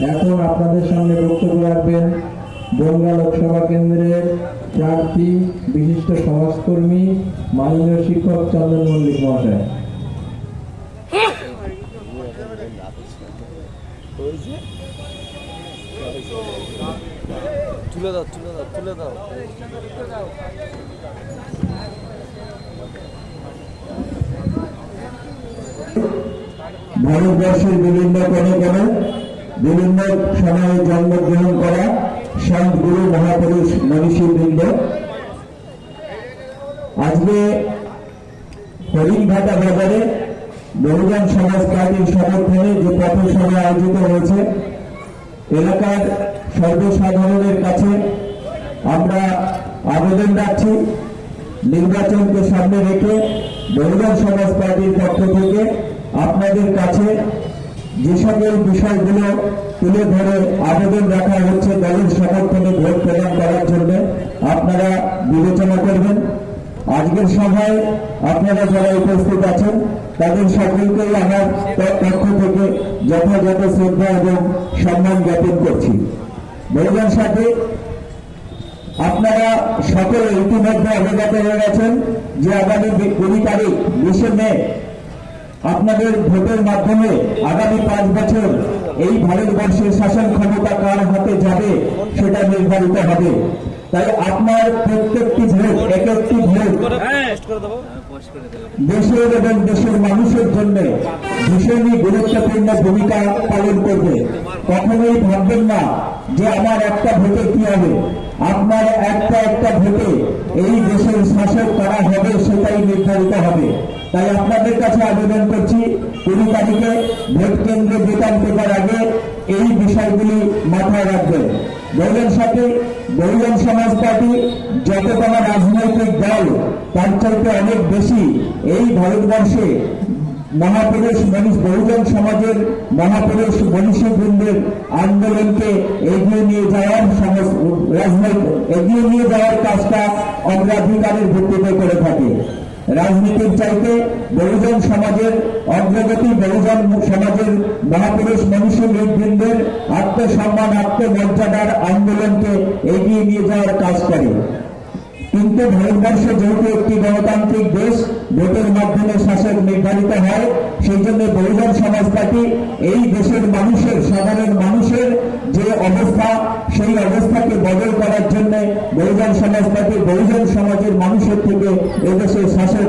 এখন আপনাদের সামনে বক্তব্য রাখবেন বনগাঁ লোকসভা কেন্দ্রের প্রার্থী বিশিষ্ট সমাজকর্মী মাননীয় শিক্ষক চন্দন মল্লিক মহাশয়। তুলে দাও তুলে দাও তুলে দাও। ভারতবর্ষের বিভিন্ন কোণে কোণে বিভিন্ন সময়ে জন্মগ্রহণ করা সন্ত গুরু মহাপুরুষ মনীষীবৃন্দ আজকে হরিণঘাটা বাজারে বহুজন সমাজ পার্টির সমর্থনে যে পথসভা আয়োজিত হয়েছে, এলাকার সর্বসাধারণের কাছে আমরা আবেদন রাখছি, নির্বাচনকে সামনে রেখে বহুজন সমাজ পার্টির পক্ষ থেকে আপনাদের কাছে যে সকল বিষয়গুলো তুলে ধরে আবেদন রাখা হচ্ছে দলের সমর্থনে ভোট প্রদান করার জন্য আপনারা বিবেচনা করবেন। আজকের সভায় আপনারা যারা উপস্থিত আছেন তাদের সকলকেই আমার পক্ষ থেকে যথাযথ শ্রদ্ধা এবং সম্মান জ্ঞাপন করছি। বহুজন সাথে আপনারা সকলে ইতিমধ্যে অবগত হয়ে গেছেন যে আগামী 20 তারিখ 20 মে আপনাদের ভোটের মাধ্যমে আগামী 5 বছর এই ভারতবর্ষের শাসন ক্ষমতা কার হাতে যাবে সেটা নির্ধারিত হবে। তাই আপনার প্রত্যেকটি ভোট এক একটি ভোট দেশের এবং দেশের মানুষের জন্য ভীষণই গুরুত্বপূর্ণ ভূমিকা পালন করবে। কখনোই ভাববেন না যে আমার একটা ভোটে কি হবে। আপনার একটা ভোটে এই দেশের শাসক কারা হবে সেটাই নির্ধারিত হবে। তাই আপনাদের কাছে আবেদন করছি 20 তারিখে ভোট কেন্দ্রে ভোটার দেওয়ার আগে এই বিষয়গুলি মাথায় রাখবেন। বহুজন সাথে বহুজন সমাজ পার্টি যতটা রাজনৈতিক দল তার চাইতে অনেক বেশি এই ভারতবর্ষে মহাপুরুষ বহুজন সমাজের মহাপুরুষ মনীষীবৃন্দের আন্দোলনকে এগিয়ে নিয়ে যাওয়ার কাজটা অগ্রাধিকারের ভিত্তিতে করে থাকে। রাজনীতির চাইতে বহুজন সমাজের অগ্রগতি, বহুজন সমাজের মহাপুরুষ মনীষীবৃন্দের আত্মসম্মান আত্মমর্যাদার আন্দোলনকে এগিয়ে নিয়ে যাওয়ার কাজ করে। কিন্তু ভারতবর্ষ যেহেতু একটি গণতান্ত্রিক দেশ, ভোটের মাধ্যমে শাসক নির্ধারিত হয়, সেই জন্য বহুজন সমাজ পার্টি এই দেশের মানুষের সাধারণ মানুষের যে অবস্থা সেই অবস্থাকে বদল করার জন্য বহুজন সমাজ পার্টি বহুজন সমাজের মানুষের থেকে এদেশের শাসক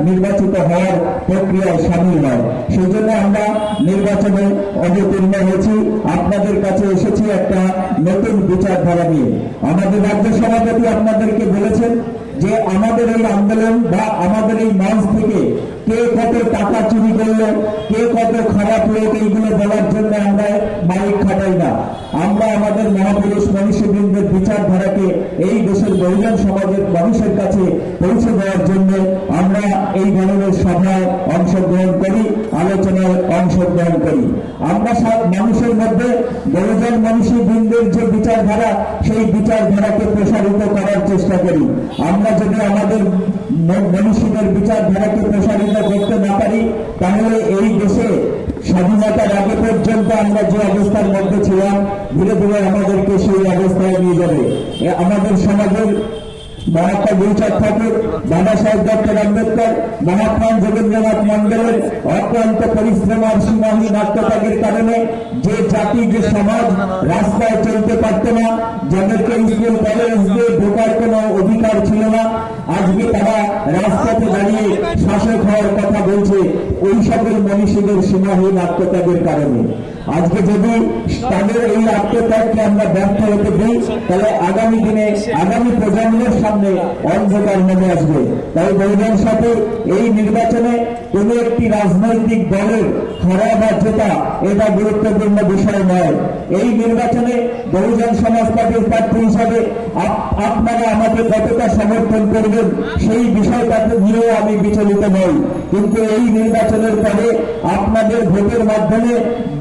নির্বাচিত হওয়ার প্রক্রিয়ায় সামিল হয়। সেই জন্য আমরা নির্বাচনে অবতীর্ণ হয়েছি, আপনাদের কাছে এসেছি একটা নতুন বিচারধারা নিয়ে। আমাদের রাজ্য সভাপতি আপনাদেরকে বলেছেন যে আমাদের এই আন্দোলন বা আমাদের এই মঞ্চ থেকে কে কত টাকা চুরি করলো, কে কত খারাপ লোক, এইগুলো বলার জন্য আমরা মাইক খাটাই না। আমরা আমাদের মহাপুরুষ মনীষীবৃন্দের বিচারধারাকে এই দেশের বহুজন সমাজের মানুষের কাছে পৌঁছে দেওয়ার জন্য আমরা এই ধরনের সভায় অংশগ্রহণ করি, আলোচনায় অংশগ্রহণ করি। আমরা মানুষের মধ্যে বহুজন মনীষীবৃন্দের যে বিচারধারা সেই বিচারধারাকে প্রসারিত করার চেষ্টা করি। আমরা যদি আমাদের মনীষীদের বিচারধারাকে প্রসারিত করতে না পারি তাহলে এই দেশে স্বাধীনতার আগে পর্যন্ত আমরা যে অবস্থার মধ্যে ছিলাম ধীরে ধীরে আমাদেরকে সেই অবস্থায় নিয়ে যাবে। আমাদের সমাজের মহাত্মা গুরুচাঁদ ঠাকুর, দাদা সাহেব ডক্টর আম্বেদকর, মহাত্মা যোগেন্দ্রনাথ মন্ডলের অক্লান্ত পরিশ্রম আর সীমাহীন আত্মত্যাগের কারণে যে জাতি যে সমাজ রাস্তায় চলতে পারত না, যাদেরকে স্কুল কলেজ দিয়ে ঢোকার কোনো অধিকার ছিল না, আজকে তারা রাস্তাতে দাঁড়িয়ে শাসক হওয়ার কথা বলছে ওই সকল মনীষীদের সীমাহীন আত্মত্যাগের কারণে। আজকে যদি তাদের এই আত্মত্যাগকে আমরা ব্যর্থ হতে দিই তাহলে আগামী দিনে আগামী প্রজন্মের সামনে অন্ধকার নেমে আসবে। তাই বহুজন সাথে এই নির্বাচনে কোন একটি রাজনৈতিক দলের হারা বা জেতা এটা গুরুত্বপূর্ণ বিষয় নয়। এই নির্বাচনে বহুজন সমাজ পার্টির প্রার্থী হিসাবে আপনারা আমাকে কতটা সমর্থন করবেন সেই বিষয়টাকে নিয়েও আমি বিচলিত নই। কিন্তু এই নির্বাচনের পরে আপনাদের ভোটের মাধ্যমে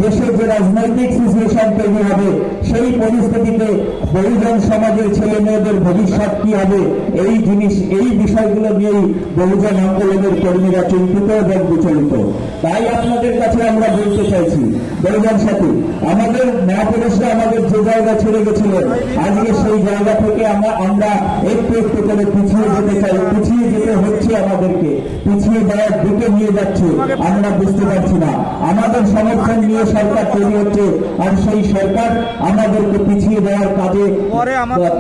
দেশের যে রাজনৈতিক সিচুয়েশন তৈরি হবে সেই পরিস্থিতিতে বহুজন সমাজের ছেলে মেয়েদের ভবিষ্যৎ কি হবে এই বিষয়গুলো নিয়েই বহুজন আন্দোলনের কর্মীরা চিন্তিত এবং বিচলিত। তাই আপনাদের কাছে আমরা বলতে চাইছি, বহুজন সাথী, আমাদের মহাপুরুষরা আমাদের যে জায়গা ছেড়ে গেছিলেন, আজকে সেই জায়গা থেকে আমরা একটু একটু করে পিছিয়ে যেতে চাই, পিছিয়ে যেতে হচ্ছে, আমাদেরকে পিছিয়ে দেওয়ার দিকে নিয়ে যাচ্ছে, আমরা বুঝতে পারছি না। আমাদের সমর্থন নিয়ে সরকার তৈরি হচ্ছে, আর সেই সরকার আমাদেরকে পিছিয়ে দেওয়ার কাজে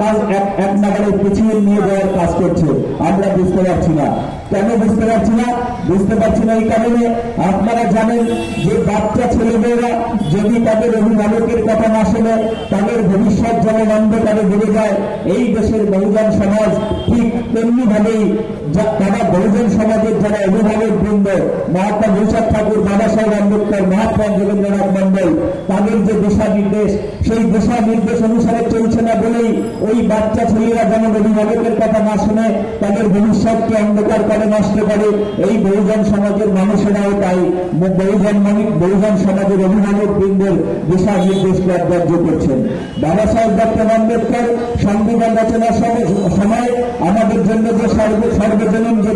কাজ এক নাগারে পিছিয়ে নিয়ে দেওয়ার কাজ করছে। আমরা বুঝতে পারছি না, কেন বুঝতে পারছি না? বুঝতে পারছি না এই কারণে, আপনারা জানেন যে বাচ্চা ছেলেমেয়েরা যদি তাদের অভিভাবকের কথা না শোনে, তাদের ভবিষ্যৎ যেমন অন্ধকারে ডুবে যায়, এই দেশের বহুজন সমাজ ঠিক তেমনি ভাবেই তারা বহুজন সমাজের যারা অভিভাবক বৃন্দ, মহাত্মা বৈশাখ ঠাকুর, বাবা সাহেব আম্বেদকর, মহাত্মা যোগেন্দ্রনাথ মন্ডল, তাদের যে দিশা নির্দেশ, সেই দিশা নির্দেশ অনুসারে চলছে না বলেই ওই বাচ্চা ছেলেরা যেমন অভিভাবকের কথা না শুনে তাদের ভবিষ্যৎকে অন্ধকার করে নষ্ট করে, এই বহুজন সমাজের মানুষেরাও তাই বহুজন সমাজের অভিভাবক বৃন্দের দিশা নির্দেশকে অগ্রাহ্য করছেন। বাবা সাহেব ডক্টর আম্বেদকর সংবিধান রচনার সময় আমাদের জন্য যে সর্বজনীন যে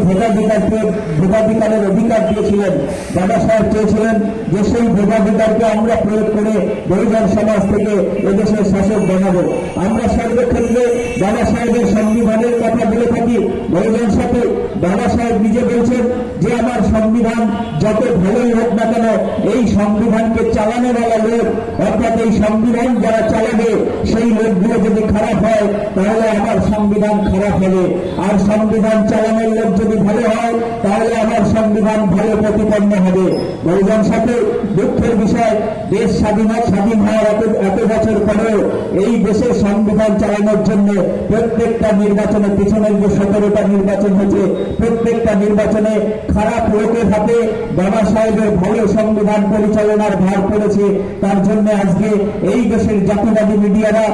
ভোটাধিকারের অধিকার দিয়েছিলেন, বাবা সাহেব চেয়েছিলেন যে সেই ভোটাধিকারকে আমরা প্রয়োগ করে বহুজন সমাজ থেকে এদেশের শাসক বানাবো। আমরা সর্বক্ষেত্রে বাবা সাহেবের সংবিধানের কথা বলে থাকি বহুজন সাথে। বাবা সাহেব নিজে বলছেন যে আমার সংবিধান যত ভালোই হোক না কেন, এই সংবিধানকে চালানোওয়ালা লোক, অর্থাৎ এই সংবিধান যারা চালাবে সেই লোকগুলো যদি খারাপ হয় তাহলে আমার সংবিধান খারাপ হবে, আর সংবিধান চালানোর লোক যদি ভালো হয় তাহলে আমার সংবিধান ভালো প্রতিপন্ন হবে। বহুজন সাথে দুঃখের বিষয়, দেশ স্বাধীন হওয়ার এত বছর পরেও এই দেশের সংবিধান চালানোর জন্য প্রত্যেকটা নির্বাচনে, পিছনের যে 17টা নির্বাচন হয়েছে, প্রত্যেকটা নির্বাচনে খারাপ লোকের হাতে বাবা সাহেবের ভালো সংবিধান পরিচালনার ভার পড়েছে। তার জন্য আজকে এই দেশের জাতিবাদী মিডিয়ারা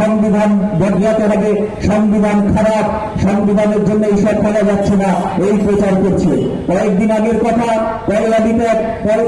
সংবিধান বদলাতে হবে, সংবিধান খারাপ, সংবিধানের জন্য এইসব করা যাচ্ছে না, এই প্রচার করছে। কয়েকদিন আগের কথা,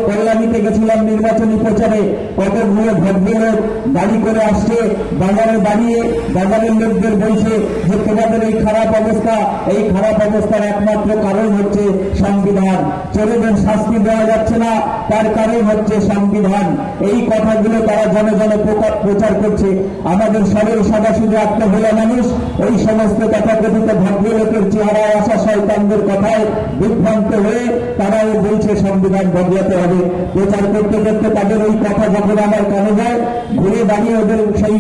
কল্যাণীতে গেছিলাম নির্বাচনী প্রচারে, কতগুলো ভদ্রলোক গাড়ি করে আসছে, বাজারে দাঁড়িয়ে বাজারের লোকদের বলছে যে তোমাদের এই খারাপ অবস্থা, এই খারাপ অবস্থার একমাত্র কারণ হচ্ছে সংবিধান, চোরেদের শাস্তি দেওয়া যাচ্ছে না, তার কারণ হচ্ছে সংবিধান। এই কথাগুলো তারা জনে জনে প্রচার করছে। আমাদের সরল সাদাসিধে আত্মভোলা মানুষ ওই সমস্ত তথাকথিত ভদ্রলোকের চেহারায় আসা শয়তানদের কথায় বিভ্রান্ত হয়ে তারাও বলছে সংবিধান বদলাতে হবে। প্রচার করতে করতে তাদের ওই কথা যখন আমার কানে যায়, ঘুরে দাঁড়িয়ে ওদের সেই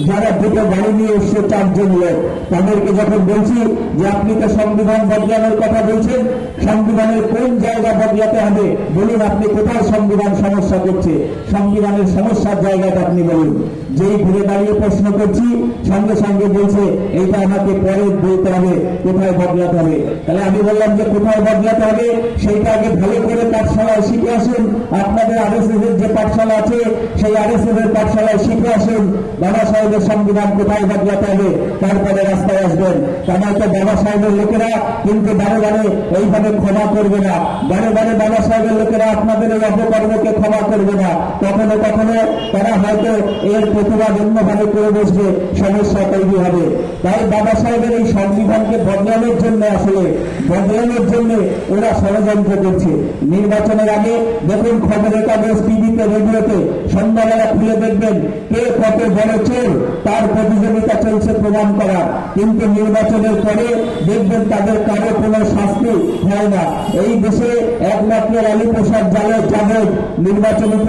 যারা দুটো গাড়ি নিয়ে এসছে 4 জন লোক, তাদেরকে যখন বলছি যে আপনি তো সংবিধান বদলানোর কথা বলছেন, সংবিধানের কোন জায়গা বদলাতে হবে বলুন, আপনি কোথায় সংবিধান সমস্যা করছে, সংবিধানের সমস্যার জায়গাটা আপনি বলুন। যেই ঘুরে দাঁড়িয়ে প্রশ্ন করছি, সঙ্গে সঙ্গে বলছে এইটা আমাকে পরে বলতে হবে কোথায় বদলাতে হবে। তাহলে আমি বললাম যে কোথায় বদলাতে হবে সেইটা আগে ভালো করে পাঠশালায় শিখে আসুন। আপনাদের আরএসএস এর যে পাঠশালা আছে সেই আরএসএস এর পাঠশালায় শিখে আসুন বাবা সাহেবের সংবিধান কোথায় বদলাতে হবে, তারপরে রাস্তায় আসবেন। তাহলে তো বাবা সাহেবের লোকেরা কিন্তু বারে বারে এইভাবে ক্ষমা করবে না, বারে বারে বাবা সাহেবের লোকেরা আপনাদের এই অপকর্মকে ক্ষমা করবে না। কখনো কখনো তারা হয়তো এর প্রতিবাদ অন্যভাবে করে বসবে, সমস্যা তৈরি হবে। তাই বাবা সাহেবের এই সংবিধানকে বদলানোর জন্য, আসলে বদলানোর জন্য ওরা ষড়যন্ত্র করছে। নির্বাচনের আগে দেখুন খবরের কাগজ, টিভিতে, রেডিওতে সন্ধ্যাবেলা খুলে দেখবেন কে কত বড় চোর তার প্রতিযোগিতা চলছে প্রমাণ করা, কিন্তু নির্বাচনের পরে দেখবেন তাদের কারো কোনো শাস্তি হয় না। এই দেশে একমাত্র লালু প্রসাদ যাদব নির্বাচনের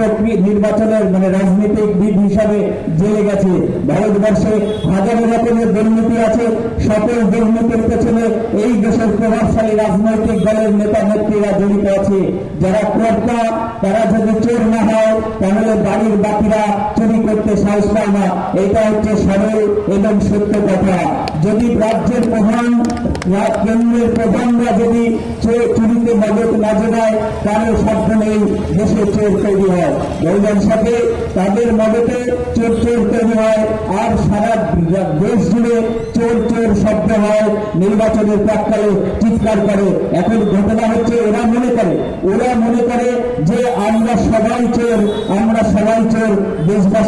রাজনীতিবিদ হিসাবে জেলে গেছে। ভারতবর্ষে হাজারো রকমের দুর্নীতি আছে, সকল দুর্নীতির পেছনে এই দেশের প্রভাবশালী রাজনৈতিক দলের নেতা নেত্রীরা জড়িত আছে। যারা কর্তা তারা যদি চোর না হয় তাহলে বাড়ির বাকিরা চুরি করতে সাহস পায় না। এটা হচ্ছে সরল এবং সত্য কথা। যদি রাজ্যের প্রধান, কেন্দ্রের প্রধানরা যদি চুরিতে মদত না জোগায় তাহলে সাধ্য নেই দেশে চোর তৈরি হয়। বহুজন সাথে তাদের মদতে চোর তৈরি হয়, আর সারা দেশ জুড়ে চোর শব্দ হয়, নির্বাচনের প্রাককালে চিৎকার করে। এখন ঘটনা হচ্ছে ওরা মনে করে যে আমরা সবাই চোর, দেশবাসী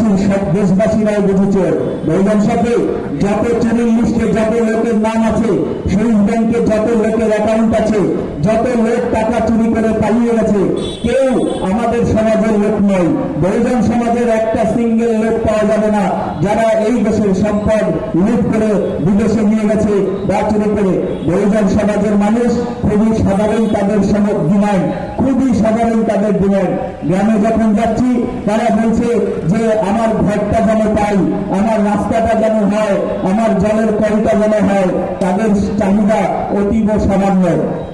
দেশবাসীরাই বুঝেছে। বহুজন সাথে যত চুরির লিস্টে যত লোকের নাম আছে, সুইস ব্যাংকে যত লোকের অ্যাকাউন্ট আছে, যত লোক টাকা চুরি করে পালিয়ে গেছে, কেউ আমাদের সমাজের লোক নয়। বহুজন সমাজের একটা সিঙ্গেল লোক পাওয়া যাবে না যারা এই দেশের সম্পদ লুট করে বিদেশে নিয়ে গেছে বা চুরি করে। বহুজন সমাজের মানুষ খুবই সাধারণ, তাদের ডিমান্ড খুবই সাধারণ, তাদের ডিমান্ড। গ্রামে যখন যাচ্ছি তারা বলছে যে আমার ঘরটা যেন পাই, আমার রাস্তাটা যেন হয়, আমার জলের কলটা যেন হয়। তাদের চাহিদা অতীব সামান্য।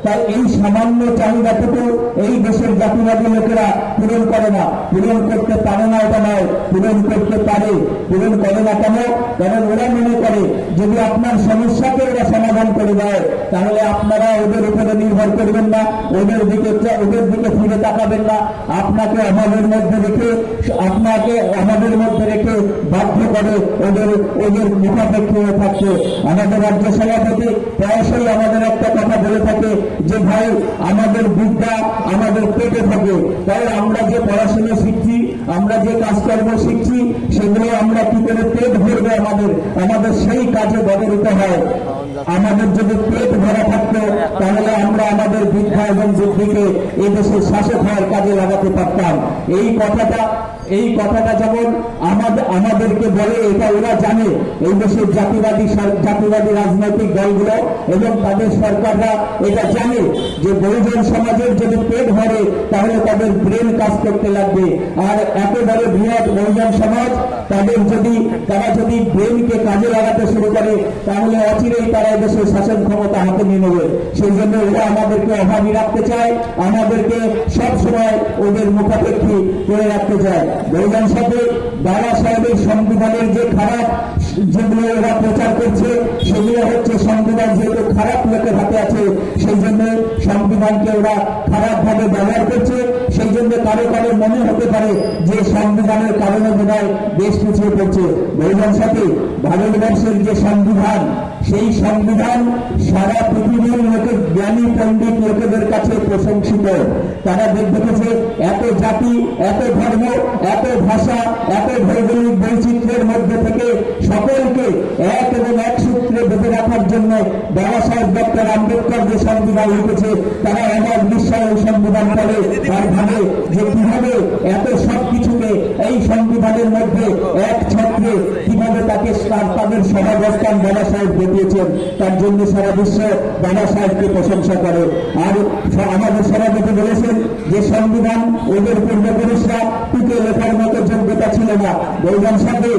তাই এই সামান্য চাহিদাটুকু এই দেশের জাতিবাদী লোকেরা পূরণ করে না, পূরণ করতে পারে না। এটা নয়, পূরণ করতে পারে। পূরণ করে না কেন? কারণ ওরা মনে করে যদি আপনার সমস্যাকে ওরা সমাধান করে দেয় তাহলে আপনারা ওদের উপরে নির্ভর করবেন না, ওদের দিকে ফিরে তাকাবেন না। আপনাকে আমাদের মধ্যে রেখে বাধ্য করে ওদের মুখাপেক্ষী হয়ে থাকছে। আমাদের রাজ্য সভাপতি প্রায়শই আমাদের একটা কথা বলে থাকে যে ভাই, আমাদের বিদ্যা আমাদের পেটে থাকে। তাই আমরা যে পড়াশোনা শিখছি, আমরা যে কাজকর্ম শিখছি, সেগুলো আমরা কি করে পেট ভরবে আমাদের সেই কাজে ব্যবহৃত হয়। আমাদের যদি পেট ভরা থাকতো তাহলে আমরা আমাদের বিদ্যা এবং বুদ্ধিকে এই দেশের শাসক হওয়ার কাজে লাগাতে পারতাম। এই কথাটা যেমন আমাদেরকে বলে, এটা ওরা জানে। এই দেশের জাতিবাদী রাজনৈতিক দলগুলো এবং তাদের সরকাররা এটা জানে যে বহুজন সমাজের যদি পেট ভরে তাহলে তাদের ব্রেন কাজ করতে লাগবে। আর একেবারে বৃহৎ বহুজন সমাজ তারা যদি ব্রেনকে কাজে লাগাতে শুরু করে তাহলে অচিরেই তারা দেশের শাসন ক্ষমতা হাতে নিয়ে নেবে। সেই জন্য ওরা আমাদেরকে অভাবী রাখতে চায়, আমাদেরকে সবসময় ওদের মুখাপেক্ষী করে রাখতে চায়। বহুজন সাথে বাবা সাহেবের সংবিধানের যে খারাপ যেগুলো ওরা প্রচার করছে, সেগুলো হচ্ছে সংবিধান যেহেতু খারাপ লোকের হাতে আছে, সেই জন্য সংবিধানকে ওরা খারাপ ভাবে ব্যবহার করছে। সেই জন্য কারো মনে হতে পারে যে সংবিধানের কারণে বোধহয় দেশ পিছিয়ে পড়ছে। বহুজন সাথে ভারতবর্ষের যে সংবিধান, সেই সংবিধান সারা পৃথিবীর লোকের জ্ঞানী পণ্ডিত লোকেদের কাছে প্রশংসিত। তারা দেখেছে এত জাতি, এত ধর্ম, এত ভাষা, এত ভৌগোলিক বৈচিত্র্যের মধ্যে থেকে সকলকে এক এবং এক সূত্রে বেঁধে রাখার জন্য বাবা সাহেব ডক্টর আম্বেদকর যে সংবিধান লিখেছে, তারা আমার বিস্ময় সংবিধান পড়ে আর ভাবে যে কিভাবে এত সবকিছুকে এই সংবিধানের মধ্যে এক ছত্রে কিভাবে তাদের সহাবস্থান বাবা সাহেব ঘটিয়েছেন। তার জন্য সারা বিশ্ব বাবা সাহেবকে প্রশংসা করে। আর আমাদের সভাপতি বলেছেন যে সংবিধান ওদের পূর্বপুরুষরা টুকে লেখার মতো যোগ্যতা ছিল না। বহুজন সাথে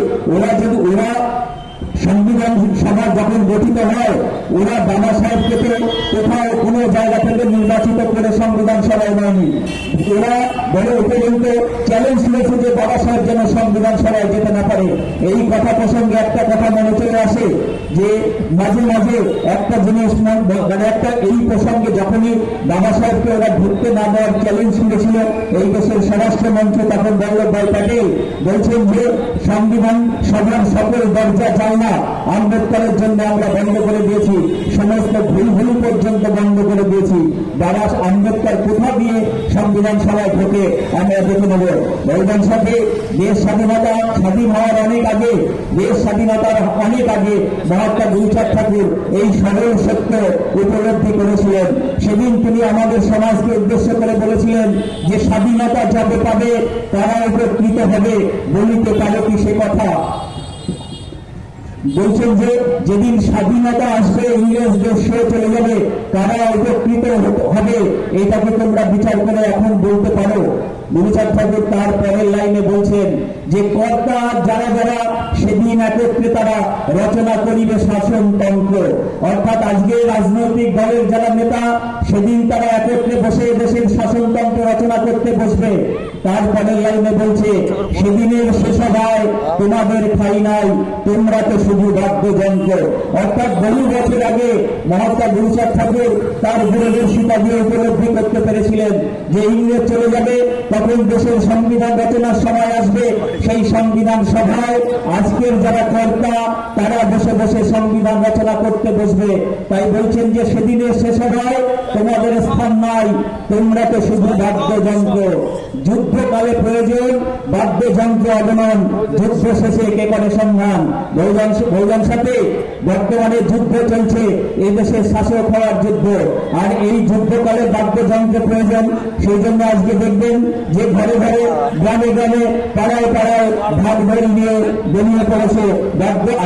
ওরা সংবিধান সভা যখন গঠিত হয়, ওরা বাবা সাহেবকে কোথাও কোনো জায়গা থেকে নির্বাচিত করে সংবিধান সভায় নেয়নি। ওরা বড় উপরন্ত চ্যালেঞ্জ করেছে যে বাবা সাহেব যেন সংবিধান সভায় যেতে না পারে। এই কথা প্রসঙ্গে একটা কথা মনে চলে আসে যে মাঝে মাঝে একটা জিনিস এই প্রসঙ্গে যখনই বাবা সাহেবকে ওরা ঢুকতে না দেওয়ার চ্যালেঞ্জ করেছিল, এই দেশের স্বরাষ্ট্রমন্ত্রী তখন বল্লভভাই প্যাটেল বলছেন যে সংবিধান সভার সকল দরজা জানলা আম্বেদকরের জন্য আমরা বন্ধ করে দিয়েছি, সমস্ত ভুল পর্যন্ত বন্ধ করে দিয়েছি। বাবা আম্বেদকর কোথা দিয়ে সংবিধান সভায় ঢোকে আমরা দেখে নেব। বহুজন সাথে দেশ স্বাধীন হওয়ার অনেক আগে, দেশ স্বাধীনতার অনেক আগে মহাত্মা গুরুচাঁদ ঠাকুর এই সরল সত্য উপলব্ধি করেছিলেন। সেদিন তিনি আমাদের সমাজকে উদ্দেশ্য করে বলেছিলেন যে স্বাধীনতা যাবে পাবে তারা উপকৃত হবে, বলিতে পারে কি সে কথা। বলছেন যে যেদিন স্বাধীনতা আসবে, ইংরেজদের সে চলে যাবে, কারা উপকৃত হবে এটাকে তোমরা বিচার করে এখন বলতে পারো। গুরুচাঁদ ঠাকুর তার পরের লাইনে বলছেন যে কর্তা যারা যারা সেদিন একত্রে তারা রচনা করিবে শাসনতন্ত্র। অর্থাৎ আজকে রাজনৈতিক দলের যারা নেতা, সেদিন তারা একত্রে বসে দেশের শাসনতন্ত্র রচনা করতে বসবে। তার পরের লাইনে বলছে সেদিনের শেষভায় তোমাদের ঠাঁই নাই, তোমরা তো শুধু বাদ্যযন্ত্র। অর্থাৎ বহু বছর আগে মহাত্মা গুরুচাঁদ ঠাকুর তার দূরদর্শিতা দিয়ে উপলব্ধি করতে পেরেছিলেন যে ইংরেজ চলে যাবে, তখন দেশের সংবিধান রচনার সময় আসবে। সেই সংবিধান সভায় আজকের যারা কর্তা তারা বসে বসে সংবিধান রচনা করতে বসবে। তাই বলছেন যে সেদিনের শেষ সভায় তোমাদের স্থান নাই, তোমরা তো শুধু বাদ্যযন্ত্র। যুদ্ধকালে প্রয়োজন, বাদ্যযন্ত্র আগমন, যুদ্ধ শেষে কে করে সংগ্রাম। বহুজন সাথে বর্তমানে যুদ্ধ চলছে, এই দেশের শাসক হওয়ার যুদ্ধ, আর এই যুদ্ধকালে বাদ্যযন্ত্র প্রয়োজন। সেই জন্য আজকে দেখবেন যে ঘরে ঘরে, গ্রামে গ্রামে, পাড়ায় পাড়ায় ভাগ ধরে নিয়ে বেরিয়ে পড়েছে,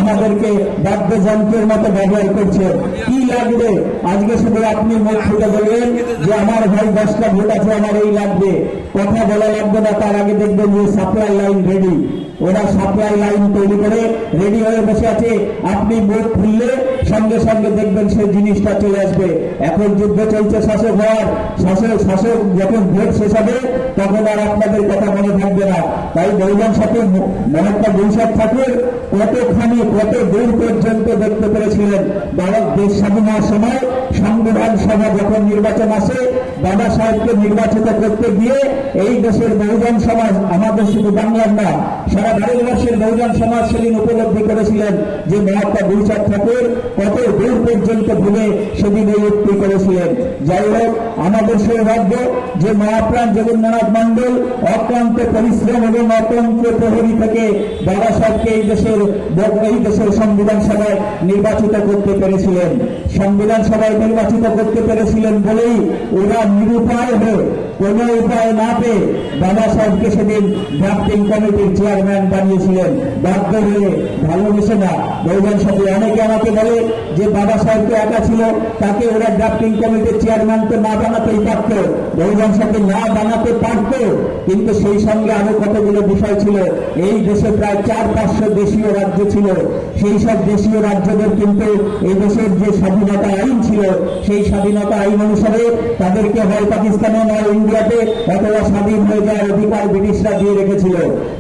আমাদেরকে বাদ্যযন্ত্রের মতো ব্যবহার করছে। কি লাগবে আজকে শুধু আপনি মুখ ফুটে বলবেন যে আমার ভাই 10টা ভোট আছে, আমার এই লাগবে, কথা বলা লাগবে না। তার আগে দেখবেন যে সাপ্লাই লাইন রেডি, ওরা সাপ্লাই লাইন তৈরি করে রেডি হয়ে বসে আছে। আপনি মুখ খুললে সঙ্গে সঙ্গে দেখবেন সেই জিনিসটা চলে আসবে। এখন যুদ্ধ চলছে শাসক হওয়ার, শাসক যখন ভোট শেষ হবে তখন আর আপনাদের কথা মনে থাকবে না। তাই বহুজন সাথে মহাত্মা গুলশাদ ঠাকুর কত দূর পর্যন্ত দেখতে পেরেছিলেন। দেশ স্বাধীন হওয়ার সময় সংবিধান সভা যখন নির্বাচন আসে, বাবা সাহেবকে নির্বাচিত করতে গিয়ে এই দেশের বহুজন সমাজ, আমাদের শুধু বাংলার না, সারা ভারতবর্ষের বহুজন সমাজ সেদিন উপলব্ধি করেছিলেন যে মহাত্মা গুলশাদ ঠাকুর কত দূর পর্যন্ত ভুলে সেদিন এই উক্তি করেছিলেন। যাই হোক, আমাদের সৌভাগ্য যে মহাপ্রাণ জগন্নাথ মণ্ডল অক্লান্ত পরিশ্রম এবং অতন্ত্র প্রহরী থেকে বাবা সাহেবকে এই দেশের সংবিধান সভায় নির্বাচিত করতে পেরেছিলেন। সংবিধান সভায় নির্বাচিত করতে পেরেছিলেন বলেই ওরা নিরুপায় হয়ে, কোনো উপায় না পেয়ে বাবা সাহেবকে সেদিন ড্রাফটিং কমিটির চেয়ারম্যান বানিয়েছিলেন। বাধ্য হয়ে, ভালোবেসে না। বহুজন সাথে অনেকে আমাকে বলে যে বাবা সাহেব তো একা ছিল, তাকে ওরা ড্রাফটিং কমিটির চেয়ারম্যান তো না বানাতেই পারত। বহুজন সাথে না বানাতে পারত, কিন্তু সেই সঙ্গে আরো কতগুলো বিষয় ছিল। এই দেশে প্রায় 400-500 দেশীয় রাজ্য ছিল। সেই সব দেশীয় রাজ্যদের কিন্তু এই দেশের যে স্বাধীনতা আইন ছিল, সেই স্বাধীনতা আইন অনুসারে তাদেরকে হয় পাকিস্তানে নয় ইন্ডিয়াতে অথবা স্বাধীন হয়ে যাওয়ার অধিকার ব্রিটিশরা দিয়ে রেখেছিল।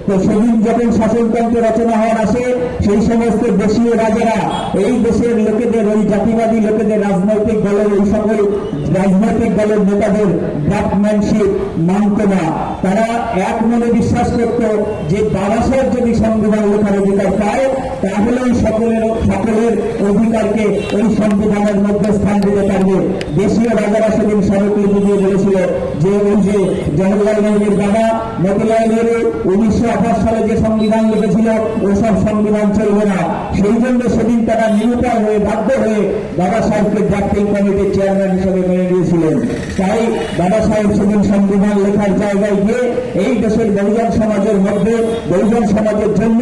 তো সেদিন যখন শাসনতন্ত্র রচনা হওয়ার আসে, সেই সমস্ত দেশীয় রাজারা এই দেশের লোকেদের, ওই জাতিবাদী লোকেদের, রাজনৈতিক দলের, এই সকল রাজনৈতিক দলের নেতাদের ড্রাফটম্যানশিপ মানত না। তারা এক মনে বিশ্বাস করত যে বাবা সাহেব যদি সংবিধান লেখার অধিকার পায় তাহলে সকলের অধিকারকে ওই সংবিধানের মধ্যে স্থান দিতে পারবে। দেশীয় রাজারা সেদিন স্মারকলিপি দিয়ে বলেছিল যে ওই যে জওহরলাল নেহরুর বাবা মতিলাল নেহরু 1928 সালে যে সংবিধান লিখেছিল ওসব সংবিধান চলবে না। সেই জন্য সেদিন তারা নিরুপায় হয়ে, বাধ্য হয়ে বাবা সাহেবকে ড্রাফটিং কমিটির চেয়ারম্যান হিসেবে মেনে নিয়েছিলেন। তাই বাবা সাহেব সেদিন সংবিধান লেখার জায়গায় গিয়ে এই দেশের বহুজন সমাজের মধ্যে, বহুজন সমাজের জন্য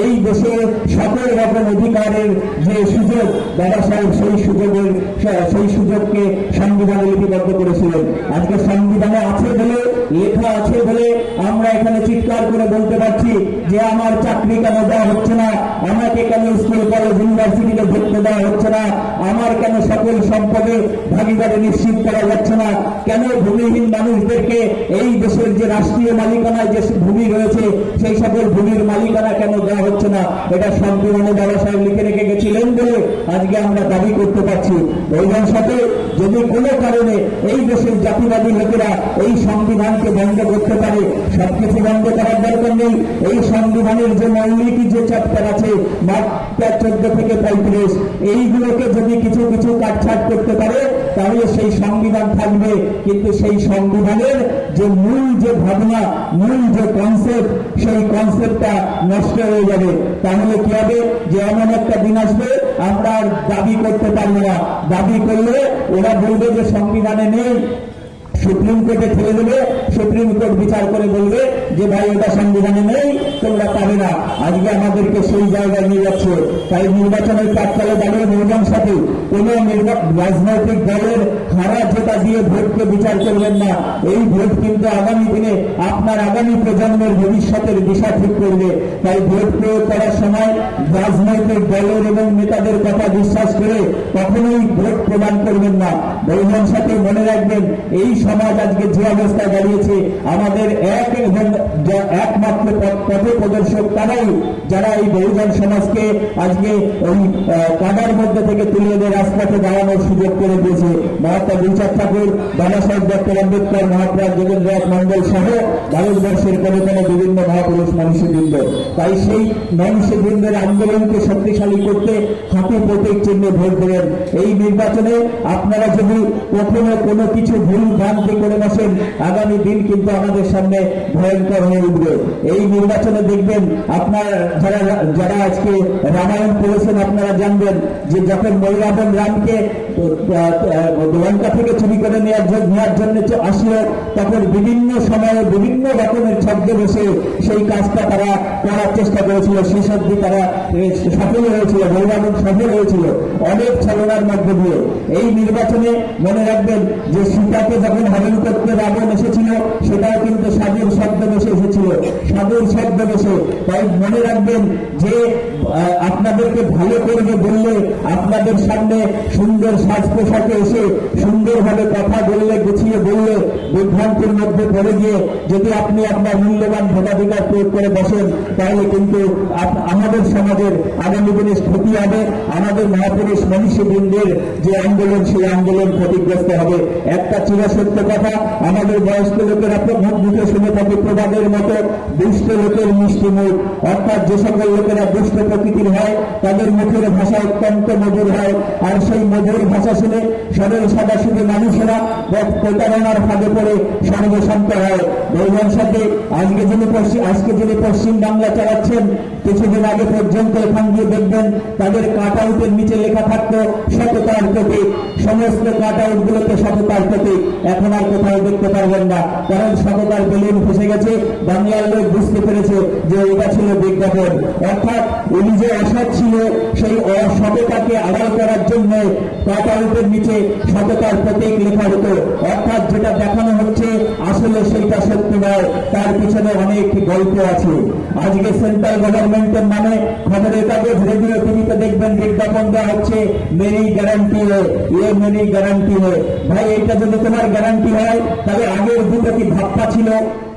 এই দেশের সকল রকম অধিকারের যে সুযোগ, বাবা সাহেব সেই সুযোগকে সংবিধানে লিপিবদ্ধ করেছিলেন। আজকে সংবিধানে আছে বলে, লেখা আছে বলে আমরা এখানে চিৎকার করে বলতে পারছি যে আমার চাকরি কেন দেওয়া হচ্ছে না, আমাকে কেন স্কুল কলেজ ইউনিভার্সিটিতে ভর্তি দেওয়া হচ্ছে না, আমার কেন সকল সম্পদে ভাগিদারি নিশ্চিত করা যাচ্ছে না, কেন ভূমিহীন মানুষদেরকে এই দেশের যে রাষ্ট্রীয় মালিকানায় যে ভূমি রয়েছে সেই সকল ভূমির মালিকানা কেন দেওয়া হচ্ছে না। এটা সংবিধানে বাবা সাহেব লিখে রেখে গেছিলেন বলে আজকে আমরা দাবি করতে পারছি। বহুজন সাথে যদি কোনো কারণে এই দেশের জাতিবাদী লোকেরা এই সংবিধানকে বন্ধ করতে পারে, সবকিছু বন্ধ করার দরকার নেই। এই সংবিধানের যে মৌলিক যে চ্যাপ্টার আছে, মাত্র 14 থেকে 35, এইগুলোকে যদি কিছু কিছু কাটছাট করতে পারে তাহলে সেই সংবিধান থাকবে। কিন্তু সেই সংবিধানের যে মূল যে ভাবনা, মূল যে কনসেপ্ট, সেই কনসেপ্টটা নষ্ট হয়ে যাবে। তাহলে কি হবে যে এমন একটা দিন আসবে আমরা আর দাবি করতে পারবো না। দাবি করলে ওরা বলবে যে সংবিধানে নেই, সুপ্রিম কোর্টে ঠেলে দেবে, সুপ্রিম কোর্ট বিচার করে বলবে যে ভাই ওটা সংবিধানে নেই, তোমরা পাবে না। আজকে আমাদেরকে সেই জায়গায় নিয়ে যাচ্ছে। তাই নির্বাচনের প্রাককালে দাঁড়িয়ে বহুজন সাথে কোন রাজনৈতিক দলের হারা জেতা দিয়ে ভোটকে বিচার করবেন না। এই ভোট কিন্তু আগামী দিনে আপনার আগামী প্রজন্মের ভবিষ্যতের দিশা ঠিক করবে। তাই ভোট প্রয়োগ করার সময় রাজনৈতিক দলের এবং নেতাদের কথা বিশ্বাস করে কখনোই ভোট প্রদান করবেন না। বহুজন সাথে মনে রাখবেন, এই সমাজ আজকে যে অবস্থায় দাঁড়িয়েছে, আমাদের এক এবং একমাত্র পথে প্রদর্শক তারাই, যারা এই বহুজন সমাজকে আজকে ওই কাদার মধ্যে থেকে তুলে এনে রাজপথে দাঁড়ানোর সুযোগ করে দিয়েছে। মহাত্মা গুরুচাঁদ ঠাকুর, বাবা সাহেব ডক্টর আম্বেদকর, মহাত্মা যোগেন্দ্রনাথ মন্ডল সহ ভারতবর্ষের কোনে কোনে বিভিন্ন মহাপুরুষ মানুষবৃন্দ। তাই সেই মানুষবৃন্দের আন্দোলনকে শক্তিশালী করতে হাতে প্রতীক চিহ্নে ভোট দেবেন। এই নির্বাচনে আপনারা যদি প্রথমে কোনো কিছু ভুল ভ্রান্তি করে বসেন, আগামী দিন কিন্তু আমাদের সামনে ভয়ঙ্কর হয়ে উঠবে। এই নির্বাচনে দেখবেন আপনারা যারা আজকে রামায়ণ পড়েছেন, আপনারা জানবেন যে যখন মহিলাবন রামকে লঙ্কা থেকে চুরি করে নেওয়ার জন্য আসলো, তখন বিভিন্ন সময়ে বিভিন্ন রকমের ছদ্মে বসে সেই কাজটা তারা করার চেষ্টা করেছিল। শেষ অব্দি তারা সফল হয়েছিল, মহিলাবন সফল হয়েছিল অনেক ছলনার মধ্যে দিয়ে। এই নির্বাচনে মনে রাখবেন যে সীতাকে যখন হরণ করতে রাবণ এসেছিল, সেটাও কিন্তু সাধুর ছদ্মবেশে এসেছিল, সাধুর ছদ্মবেশে। তাই মনে রাখবেন যে আপনাদেরকে ভালো করবে বললে, আপনাদের সামনে সুন্দর সাজ পোশাকে এসে সুন্দরভাবে কথা বললে, গুছিয়ে বললে, বিভ্রান্তির মধ্যে পড়ে গিয়ে যদি আপনি আপনার মূল্যবান ভোটাধিকার প্রয়োগ করে বসেন, তাহলে কিন্তু আমাদের সমাজের আগামী দিনে ক্ষতি হবে। আমাদের মহাপুরুষ মনীষীবৃন্দের যে আন্দোলন, সেই আন্দোলন ক্ষতিগ্রস্ত হবে। একটা চিরসত্য কথা আমাদের বয়স্ক লোকেরা মুখ মুখে শুনে থাকে প্রবাদের মতো, দুষ্ট লোকের মিষ্টি মুখ। অর্থাৎ যে সকল লোকেরা দুষ্ট প্রকৃতির হয়, তাদের মুখের ভাষা অত্যন্ত মধুর হয়, আর সেই মধুর ভাষা শুনে সরল সাদাসিধে মানুষেরা প্রতারণার ফাঁদে পড়ে সর্বশান্ত হয়। বহুজন সাথে আজকে যিনি পশ্চিম বাংলা চালাচ্ছেন, কিছুদিন আগে পর্যন্ত এখান দিয়ে দেখবেন তাদের কাট আউটের নিচে লেখা থাকতো সততার প্রতীক। সমস্ত কাট আউট গুলোতে সততার প্রতীক এখন আর কোথাও দেখতে পারবেন না, কারণ সততার বেলুন ফেসে গেছে। বাংলার লোক বুঝতে পেরেছে যে এটা ছিল বিজ্ঞাপন। অর্থাৎ উনি যে অসৎ ছিল, সেই অসততাকে আড়াল করার জন্য কাট আউটের নিচে সততার প্রতীক লেখা হতো। অর্থাৎ যেটা দেখানো হচ্ছে আসলে সেইটা সত্যি নয়, তার পিছনে অনেক গল্প আছে। আজকে সেন্ট্রাল গভর্নমেন্টের নামে খবরের কাগজ, রেডিও, টিভিতে দেখবেন বিজ্ঞাপন দেওয়া হচ্ছে মেরি গ্যারান্টি হয়, মেরি গ্যারান্টি হয়। ভাই, এইটা যদি তোমার গ্যারান্টি হয়, তাহলে আগের দুটো কি ধাপ্পা ছিল?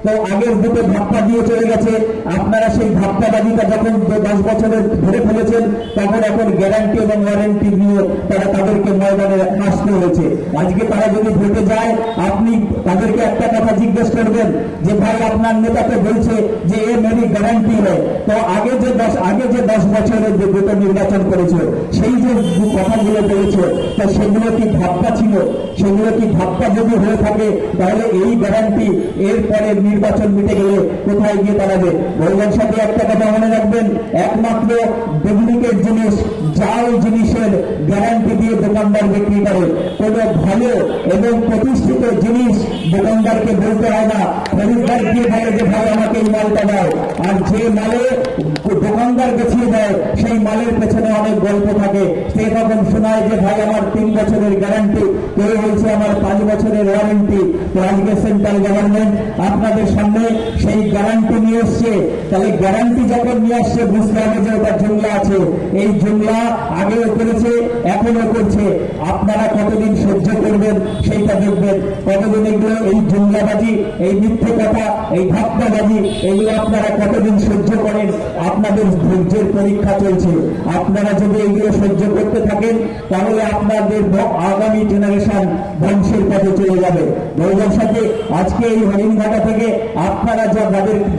তো আগের দুটো ধাপ্পা দিয়ে চলে গেছে। আপনারা সেই ধাপ্পাবাজিটা যখন 10 বছরের ধরে ফেলেছেন, তখন এখন গ্যারান্টি এবং ওয়ারেন্টি দিয়ে তাদেরকে ময়দানে আসতে হয়েছে। আজকে তারা যদি ভোটে যায়, আপনি তাদেরকে একটা কথা জিজ্ঞেস করবেন যে ভাই, আপনার নেতাকে বলছে যে এ মেরি গ্যারান্টি হয়, তো আগে যে 10 বছরের যে দুটো নির্বাচন করেছে, সেই যে কথাগুলো বলেছে, তো সেগুলো কি ধাপ্পা ছিল? সেগুলো কি ধাপ্পা যদি হয়ে থাকে, তাহলে এই গ্যারান্টি এরপরে নির্বাচন মিটে গেলে কোথায় গিয়ে দাঁড়াবে? বহুজন সাথে একটা কথা মনে রাখবেন, একমাত্র ডুপ্লিকেট জিনিস, জাল জিনিসের গ্যারান্টি দিয়ে দোকানদার বিক্রি করে। কোন ভালো এবং প্রতিষ্ঠিত জিনিস দোকানদারকে বলতে হয় না, খরিদ্দার দিয়ে বলে যে ভাই আমাকে এই মালটা দাও। আর যে মালে দোকানদার বেছিয়ে দেয়, সেই মালের পেছনে অনেক গল্প থাকে। সে তখন শোনায় যে ভাই আমার 3 বছরের গ্যারান্টি, কেউ বলছে আমার 5 বছরের ওয়ারেন্টি। তো আজকে সেন্ট্রাল গভর্নমেন্ট আপনাদের সামনে সেই গ্যারান্টি নিয়ে এসছে। তাহলে গ্যারান্টি যখন নিয়ে আসছে, বুঝতে হবে যে ওটা জুমলা আছে। এই জুমলা আগেও করেছে, এখনো করছে। আপনারা কতদিন সহ্য করবেন সেইটা দেখবেন। কতদিন এগুলো, এই জুমলাবাজি, এই মিথ্যে কথা, এই ধাপ্পাবাজি, এগুলো আপনারা কতদিন সহ্য করেন? আপনাদের ধৈর্যের পরীক্ষা চলছে। আপনারা যদি এগুলো সহ্য করতে থাকেন, তাহলে আপনাদের আগামী জেনারেশন ধ্বংসের পথে চলে যাবে। বহুজন সাথে আজকে এই হরিণঘাটা থেকে আপনারা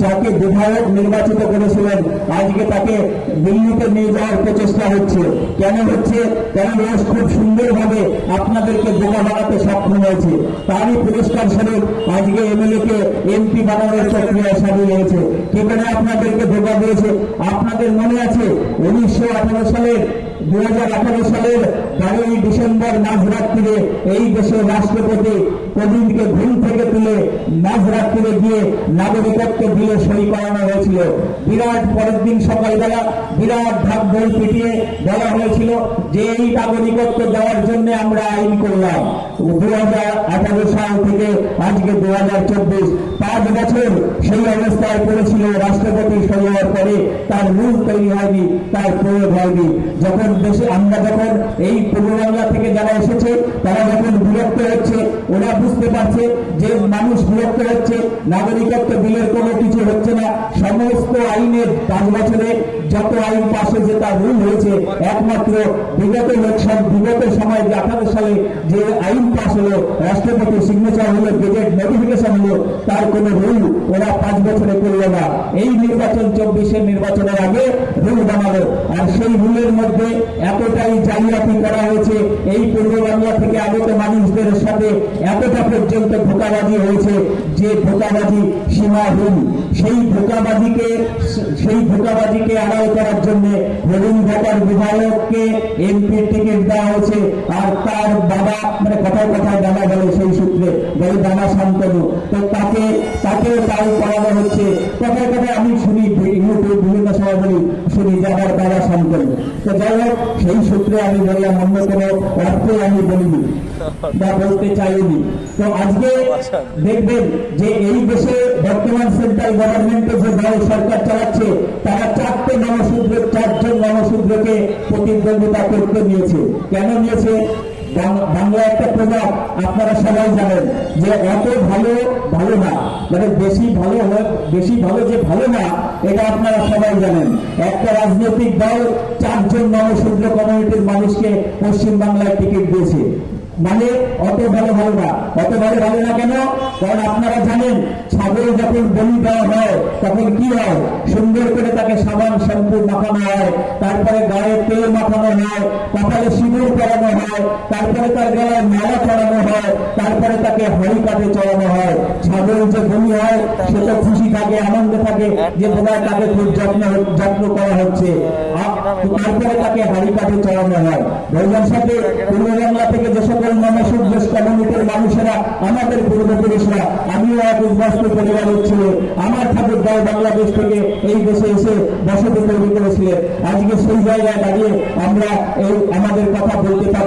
যাকে বিধায়ক নির্বাচিত করেছিলেন, আজকে তাকে দিল্লিতে নিয়ে যাওয়ার প্রচেষ্টা হচ্ছে। কেন হচ্ছে? কারণ ও খুব সুন্দরভাবে আপনাদেরকে বোকা বানাতে সক্ষম হয়েছে। তারই পুরস্কার স্বরূপ আজকে এমএলএ কে এমপি বানানোর প্রক্রিয়া সামিল হয়েছে। কি করে আপনাদেরকে বোকা দিয়েছে? আপনাদের মনে আছে 2018 সালের 12ই ডিসেম্বর মাঝরাত্রিরে এই দেশের রাষ্ট্রপতি কোবিন্দকে ঘুম থেকে তুলে মাঝরাত্রিরে গিয়ে নাগরিকত্ব বিলে সই করানো হয়েছিল। বিরাট পরের দিন সকালবেলা বিরাট ঢাক ঢোল পিটিয়ে বলা হয়েছিল যে এই নাগরিকত্ব দেওয়ার জন্য আমরা আইন করলাম। 2018 সাল থেকে আজকে 2024, 5 বছর সেই অবস্থায় পড়েছিল। রাষ্ট্রপতি সই হওয়ার পরে তার রুল তৈরি হয়নি, তার প্রয়োগ হয়নি। যখন দেশে আমরা যখন এই পূর্ব বাংলা থেকে যারা এসেছে, তারা যখন বিরক্ত হচ্ছে, ওরা বুঝতে পারছে যে মানুষ বিরক্ত হচ্ছে, নাগরিকত্ব বিলের কোনো কিছু হচ্ছে না। সমস্ত আইনের 5 বছরে যত আইন পাশ হয়েছে তার রুল হয়েছে একমাত্র বিগত সময় যে 18 সালে যে আইন পাশ হলো, রাষ্ট্রপতি সিগনেচার হলো, গেজেট নোটিফিকেশন হলো, তার কোন রুল ওরা 5 বছরে করলো না। এই নির্বাচন 24-এর নির্বাচনের আগে রুল বানালো, আর সেই রুলের মধ্যে এতটাই জালিয়াতি করা হয়েছে, এই পূর্ব বাংলা থেকে আগত মানুষদের সাথে এতটা পর্যন্ত ধোঁকাবাজি হয়েছে যে ধোঁকাবাজি সীমাহীন। সেই ধোঁকাবাজিকে আড়াল করার জন্য হরিণঘাটার বিধায়ককে এমপির টিকিট দেওয়া হয়েছে, আর তার বাবা মানে কথায় কথায় দাদা বলে, সেই সূত্রে বলে দাদা শান্তনু, তো তাকেও তাই করানো হচ্ছে। কথায় কথায় আমি শুনি, ইউটিউব বিভিন্ন সময় বলি শুনি যে আমার দাদা শান্তনু। তো যাই হোক, সেই সূত্রে আমি বললাম, অন্য কোনো অর্থে আমি বলিনি বা বলতে চাইনি। তো আজকে দেখবেন যে এই দেশে বর্তমান সেন্ট্রাল গভর্নমেন্টের যে দল সরকার চালাচ্ছে, তারা 4জন নমশূদ্রকে প্রতিদ্বন্দ্বিতা করতে নিয়েছে। কেন নিয়েছে? বাংলা একটা প্রভাব, আপনারা সবাই জানেন যে অত ভালো না, মানে বেশি ভালো যে ভালো না, এটা আপনারা সবাই জানেন। একটা রাজনৈতিক দল 4জন নমশূদ্র কমিউনিটির মানুষকে পশ্চিম বাংলায় টিকিট দিয়েছে, মানে অত ভালো না। অত ভালো না কেন? কারণ আপনারা জানেন, ছাগল যখন বলি দেওয়া হয় তখন কি হয়? সুন্দর করে তাকে সাবান শ্যাম্পু মাখানো হয়, তারপরে গায়ে তেল মাখানো হয়, কপালে সিঁদুর পরানো হয়, তারপরে তার গলায় মালা পরানো হয়, তারপরে তাকে হরি কাঠে চড়ানো হয়। ছাগল যে বলি হয় সে তো খুশি থাকে, আনন্দে থাকে যে বোধহয় তাকে খুব যত্ন করা হচ্ছে, তারপরে তাকে হাড়ি কাঠে চড়ানো হয়। রোজার সাথে পূর্ব বাংলা থেকে যে সকল নমশূদ্র কমিউনিটির মানুষেরা, আমাদের পূর্বপুরুষরা, আমিও এক উদ্বাস্তু পরিবারের ছিল, আমার ঠাকুরদাও বাংলাদেশ থেকে এই দেশে এসে বসতি তৈরি করেছিলেন। আজকে সেই জায়গায় দাঁড়িয়ে আমরা এই আমাদের কথা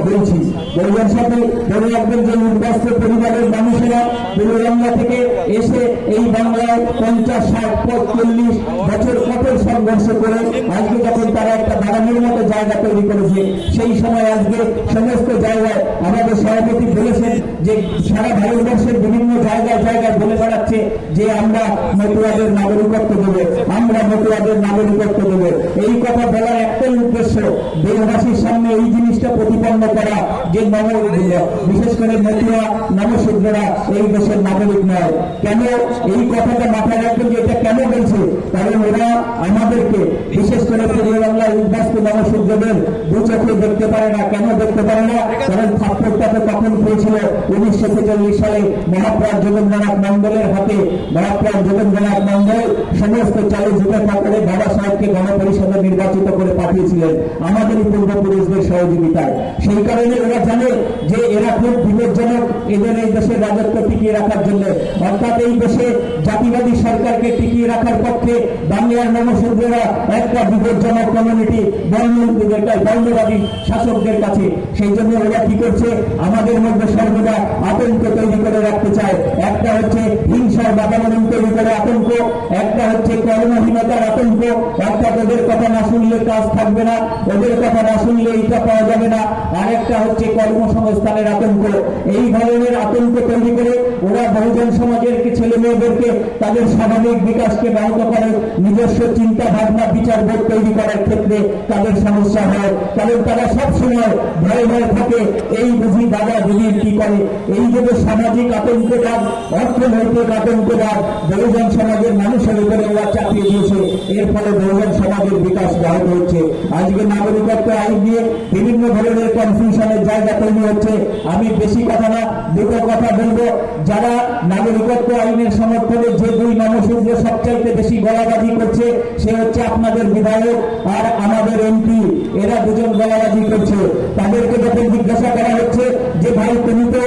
বলছি। রোজার সাথে ধরে রাখবেন যে উদ্বাস্তু পরিবারের মানুষেরা পূর্ব বাংলা থেকে এসে এই বাংলায় 50, 60, 40 বছর কঠোর সংঘর্ষ করে আজকে যখন তারা একটা দাঁড়ানোর মতো জায়গা তৈরি করেছে, সেই সময় আজকে সমস্ত জায়গায় আমাদের সভাপতি বলেছেন যে সারা ভারতবর্ষের বিভিন্ন জায়গায় বলে বেড়াচ্ছে যে আমরা মতুয়াদের নাগরিকত্ব দেবো, আমরা মতুয়াদের নাগরিকত্ব দেবো। এই কথা বলার একটাই উদ্দেশ্য, দেশবাসীর সামনে এই জিনিসটা প্রতিপন্ন করা যে বিশেষ করে মতুয়া নমশূদ্ররা এই দেশের নাগরিক নয়। কেন এই কথাটা মাথায় রাখবেন যে এটা কেন বলছে? কারণ ওরা আমাদেরকে, বিশেষ করে পূর্ব বাংলার উদ্বাস্তু নমশূদ্রদের দু চোখে দেখতে পারে না। কেন দেখতে পারে না? কারণ থাপ্পড়টাকে কখন পেয়েছিল 1946 সালে মহাপ্রাণ যোগেন্দ্রনাথ মন্ডলের হাতে। মহাপ্রাণ যোগেন্দ্রনাথ মন্ডল সমস্ত চালে জুটে থাকলে বাবা সাহেবকে গণপরিষদে নির্বাচিত করে পাঠিয়েছিলেন আমাদেরই পূর্বপুরুষদের সহযোগিতায়। সেই কারণে ওরা জানে যে এরা খুব বিপজ্জনক এদের এই দেশের রাজত্ব টিকিয়ে রাখার জন্য। অর্থাৎ এই দেশে জাতিবাদী সরকারকে টিকিয়ে রাখার পক্ষে বাংলার নমশূদ্ররা একটা বিপজ্জনক কমিউনিটি, বর্ণবাদী শাসকদের কাছে। সেই জন্য ওরা কি করছে? আমাদের মধ্যে সর্বদা আতঙ্ক তৈরি করে রাখতে চায়। একটা হচ্ছে হিংসার বাতাবরণ তৈরি করে আতঙ্ক, একটা হচ্ছে কর্মহীনতার আতঙ্ক, অর্থাৎ ওদের কথা না শুনলে কাজ থাকবে না, ওদের কথা না শুনলে এটা পাওয়া যাবে না, আর একটা হচ্ছে কর্মসংস্থানের আতঙ্ক। এই ধরনের আতঙ্ক তৈরি করে ওরা বহুজন সমাজের ছেলে মেয়েদেরকে তাদের স্বাভাবিক বিকাশকে ব্যাহত করে, নিজস্ব চিন্তা ভাবনা বিচার বোধ তৈরি করার ক্ষেত্রে তাদের সমস্যা হয়। কারণ তারা সবসময় ভয়ে থাকে, এই বুঝি দাদা দিদি কি করে। এই যে সামাজিক আতঙ্কবাদ, অর্থনৈতিক আতঙ্কবাদ বহুজন সমাজের মানুষের উপরে ওরা চাপিয়ে দিয়েছে, এর ফলে বহুজন সমাজের বিকাশ ব্যাহত হচ্ছে। আজকে নাগরিকত্ব আইন নিয়ে বিভিন্ন ধরনের কনফিউশনের জায়গা তৈরি হচ্ছে। আমি বেশি কথা না, দুটো কথা বলবো। যারা নাগরিকত্ব আইনের সমর্থনে যে দুই নমশূদ্র সবচাইতে বেশি গলাবাজি করছে, সে হচ্ছে আপনাদের বিধায়ক আর আমাদের এমপি। এরা দুজন গলাবাজি করছে। তাদেরকে যখন জিজ্ঞাসা করা হচ্ছে যে ভাই তুমি তো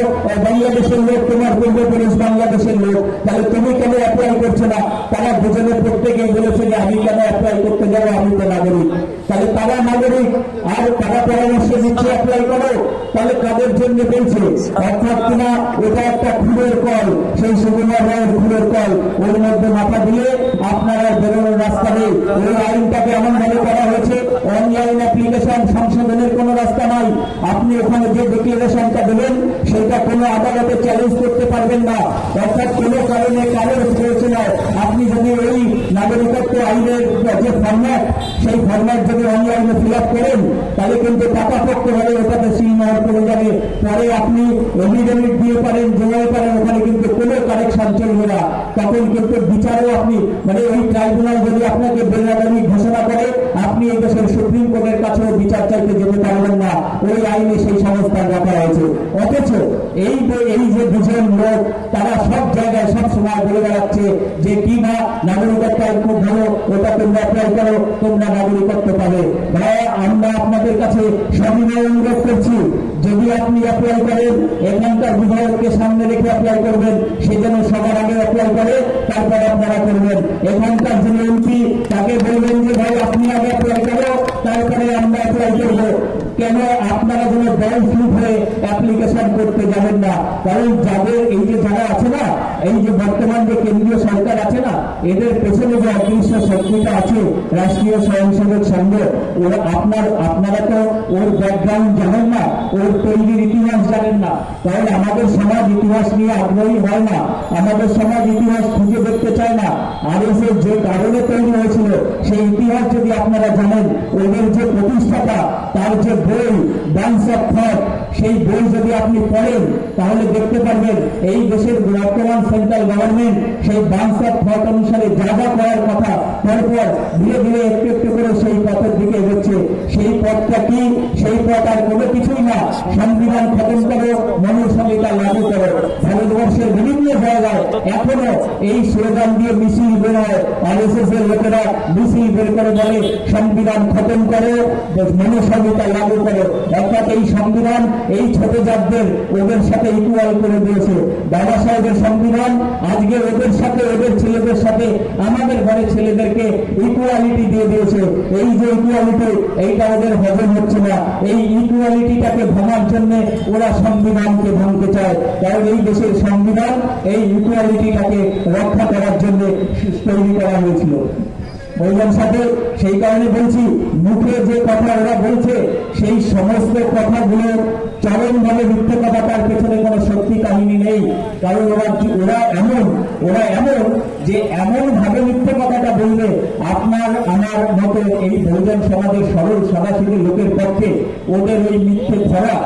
বাংলাদেশের লোক, তোমার পূর্বপুরুষ বাংলাদেশের লোক, তাহলে তুমি কেন অ্যাপ্লাই করছো না? তারা দুজনের প্রত্যেকেই বলেছে যে আমি কেন অ্যাপ্লাই করতে যাবো, আমি তো নাগরিক। তাহলে তারা নাগরিক নাগরিক আর তারা পরামর্শ দিচ্ছে অ্যাপ্লাই করো, তাহলে কাদের জন্য বলছে? অর্থাৎ কিনা এটা একটা খুলের কল, সেই সুকুমার রায়ের খুলের কল, ওর মধ্যে মাথা দিয়ে আপনারা বেরোনোর রাস্তা নেই। ওই আইনটাকে এমন ভাবে করা হয়েছে, অনলাইন অ্যাপ্লিকেশন সংশোধনের কোনো রাস্তা নাই। আপনি ওখানে যে ডিক্লারেশনটা দেবেন সেটা কোনো আদালতে চ্যালেঞ্জ করতে পারবেন না। অর্থাৎ কোনো কারণে কারোর প্রয়োজন নয়। আপনি যদি এই নাগরিকত্ব আইনের যে ফরম্যাট, সেই ফরম্যাট যদি অনলাইনে ফিল আপ করেন, তাহলে কিন্তু পাকাপোক্তভাবে ওটাতে সিলমোহর করে যাবে। পরে আপনি এভিডেভিট দিয়ে পারেন, জমাতে পারেন, ওখানে কিন্তু কোনো কারেকশন চলবে না। তখন কিন্তু বিচারও আপনি মানে ওই ট্রাইব্যুনাল যদি আপনাকে বেআইনি ঘোষণা করে, আপনি এই দেশের সুপ্রিম কোর্টের কাছেও বিচার চাইতে যেতে পারবেন না। ওই আইনে সেই সংস্থান রাখা হয়েছে। অথচ এই যে দুজন লোক, তারা সব জায়গায় সব সময় বলে বেড়াচ্ছে যে কি না নাগরিকত্ব আইন খুব ভালো, ওটা তোমরা অ্যাপ্লাই করো, তোমরা নাগরিকত্ব পাবে। ভাই, আমরা আপনাদের কাছে সবিনয় অনুরোধ করছি, যদি আপনি অ্যাপ্লাই করেন, এখানকার বিধায়ককে সামনে রেখে অ্যাপ্লাই করবেন, সে যেন সবার আগে অ্যাপ্লাই করে, তারপরে আপনারা করবেন। এখানকার যিনি এমপি, তাকে বলবেন যে ভাই আপনি আগে অ্যাপ্লাই করো, তারপরে আমরা অ্যাপ্লাই করবো। কেন আপনারা যেন ব্যাংক ফ্লিপ হয়ে অ্যাপ্লিকেশন করতে যাবেন না? কারণ যাদের এই যে যারা আছে না, এই যে বর্তমান যে কেন্দ্রীয় সরকার আছে না, এদের পেছনে যে অদৃশ্য শক্তিটা আছে, রাষ্ট্রীয় স্বয়ংসেবক সংঘ, ওরা আপনারা তো ওর ব্যাকগ্রাউন্ড জানেন না, ওর তৈরির ইতিহাস জানেন না। তাহলে আমাদের সমাজ ইতিহাস নিয়ে আগ্রহী হয় না, আমাদের সমাজ ইতিহাস খুঁজে দেখতে চায় না। আর এসে যে কারণে তৈরি হয়েছিল সেই ইতিহাস যদি আপনারা জানেন, ওদের যে প্রতিষ্ঠাতা, তার যে বই বান্স অফ থট, সেই বই যদি আপনি পড়েন, তাহলে দেখতে পারবেন এই দেশের বর্তমান সেন্ট্রাল গভর্নমেন্ট সেই বান্স অফ থট অনুসারে যা যা করার কথা, পরপর ধীরে ধীরে একটু একটু করে সেই পথের দিকে এগোচ্ছে। সেই পথটা কি? সেই পথ আর কোনো কিছুই না, সংবিধান খতম করো, মনুসংহিতা লাগু করো। ভারতবর্ষের বিভিন্ন জায়গায় এখনো এই স্লোগান দিয়ে মিছিল বের হয়। আরএসএস এর লোকেরা মিছিল বের করে বলে সংবিধান খতম করো, মনুসংহিতা লাগু করো। অর্থাৎ এই সংবিধান এই ছোট জাতদের ওদের সাথে ইকুয়াল করে দিয়েছে। বাবা সাহেবের সংবিধান আজকে ওদের সাথে, ওদের ছেলেদের সাথে, আমাদের ঘরের ছেলেদেরকে ইকুয়ালিটি দিয়ে দিয়েছে। এই যে ইকুয়ালিটি, এইটা ওদের হজম হচ্ছে না। এই ইকুয়ালিটিটাকে ভাঙার জন্য ওরা সংবিধানকে ভাঙতে চায়। কারণ এই দেশের সংবিধান এই ইকুয়ালিটিটাকে রক্ষা করার জন্য তৈরি করা হয়েছিল। বললাম সাথে, সেই কারণে বলছি, মুখে যে কথা ওরা বলছে, সেই সমস্ত কথাগুলো চরমভাবে মিথ্যে কথা, তার পেছনে কোনো সত্যি কাহিনী নেই। কারণ ওরা এমন যে এমন ভাবে মিথ্যে কথাটা বলবে, আপনার আমার মতো এই বহুজন সমাজের সরল সাদাসিধে লোকের পক্ষে ওদের ওই মিথ্যে ধরা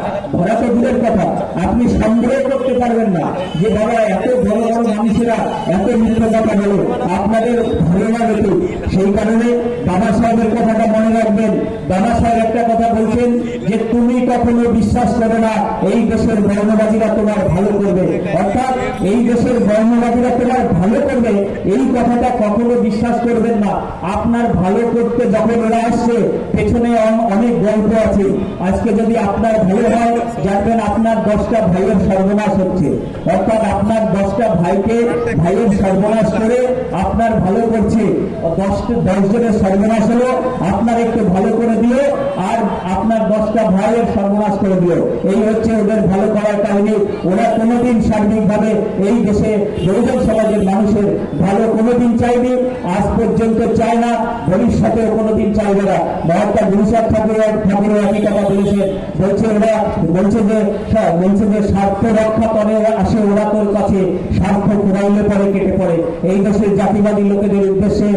তো দূরের কথা, আপনি সংগ্রহ করতে পারবেন না যে বাবা এত বড় বড় মানুষেরা এত মিথ্যে কথা বলে, আপনাদের ভালো লাগে তো। সেই কারণে বাবা সাহেবের কথাটা মনে রাখবেন। বাবা সাহেব একটা কথা বলছেন যে তুমি কখনো বিশ্বাস করো না এই দেশের বর্ণবাদীরা তোমার ভালো করবে। অর্থাৎ এই দেশের বর্ণবাদীরা তোমার ভালো করবে, এই কথাটা কখনো বিশ্বাস করবেন না। আপনার ভালো করতে যখন ওরা আসছে, পেছনে অনেক গল্প আছে। আজকে যদি আপনার ভালো হয়, জানবেন আপনার 10টা ভাইয়ের সর্বনাশ হচ্ছে। অর্থাৎ আপনার 10টা ভাইয়ের সর্বনাশ করে আপনার ভালো করছে। 10 জনের সর্বনাশ হলো, আপনার একটু ভালো করে দিও, আর আপনার 10টা ভাইয়ের সর্বনাশ করে দিও। এই হচ্ছে ওদের ভালো করার কাহিনী। ওরা কোনোদিন সার্বিকভাবে এই দেশে বহুজন সমাজের মানুষের ভালো কোনোদিন চাইবে, আজ পর্যন্ত চায় না, ভবিষ্যতেও কোনোদিন চাইবে না। মহাত্মা গুরুচাঁদ ঠাকুরও একই কথা বলেছেন। বলছে যে স্বার্থ রক্ষা করে আসে ওরা তোর কাছে, স্বার্থ কুড়াইলে পরে কেটে পড়ে। এই দেশের জাতিবাদী লোকেদের উদ্দেশ্যে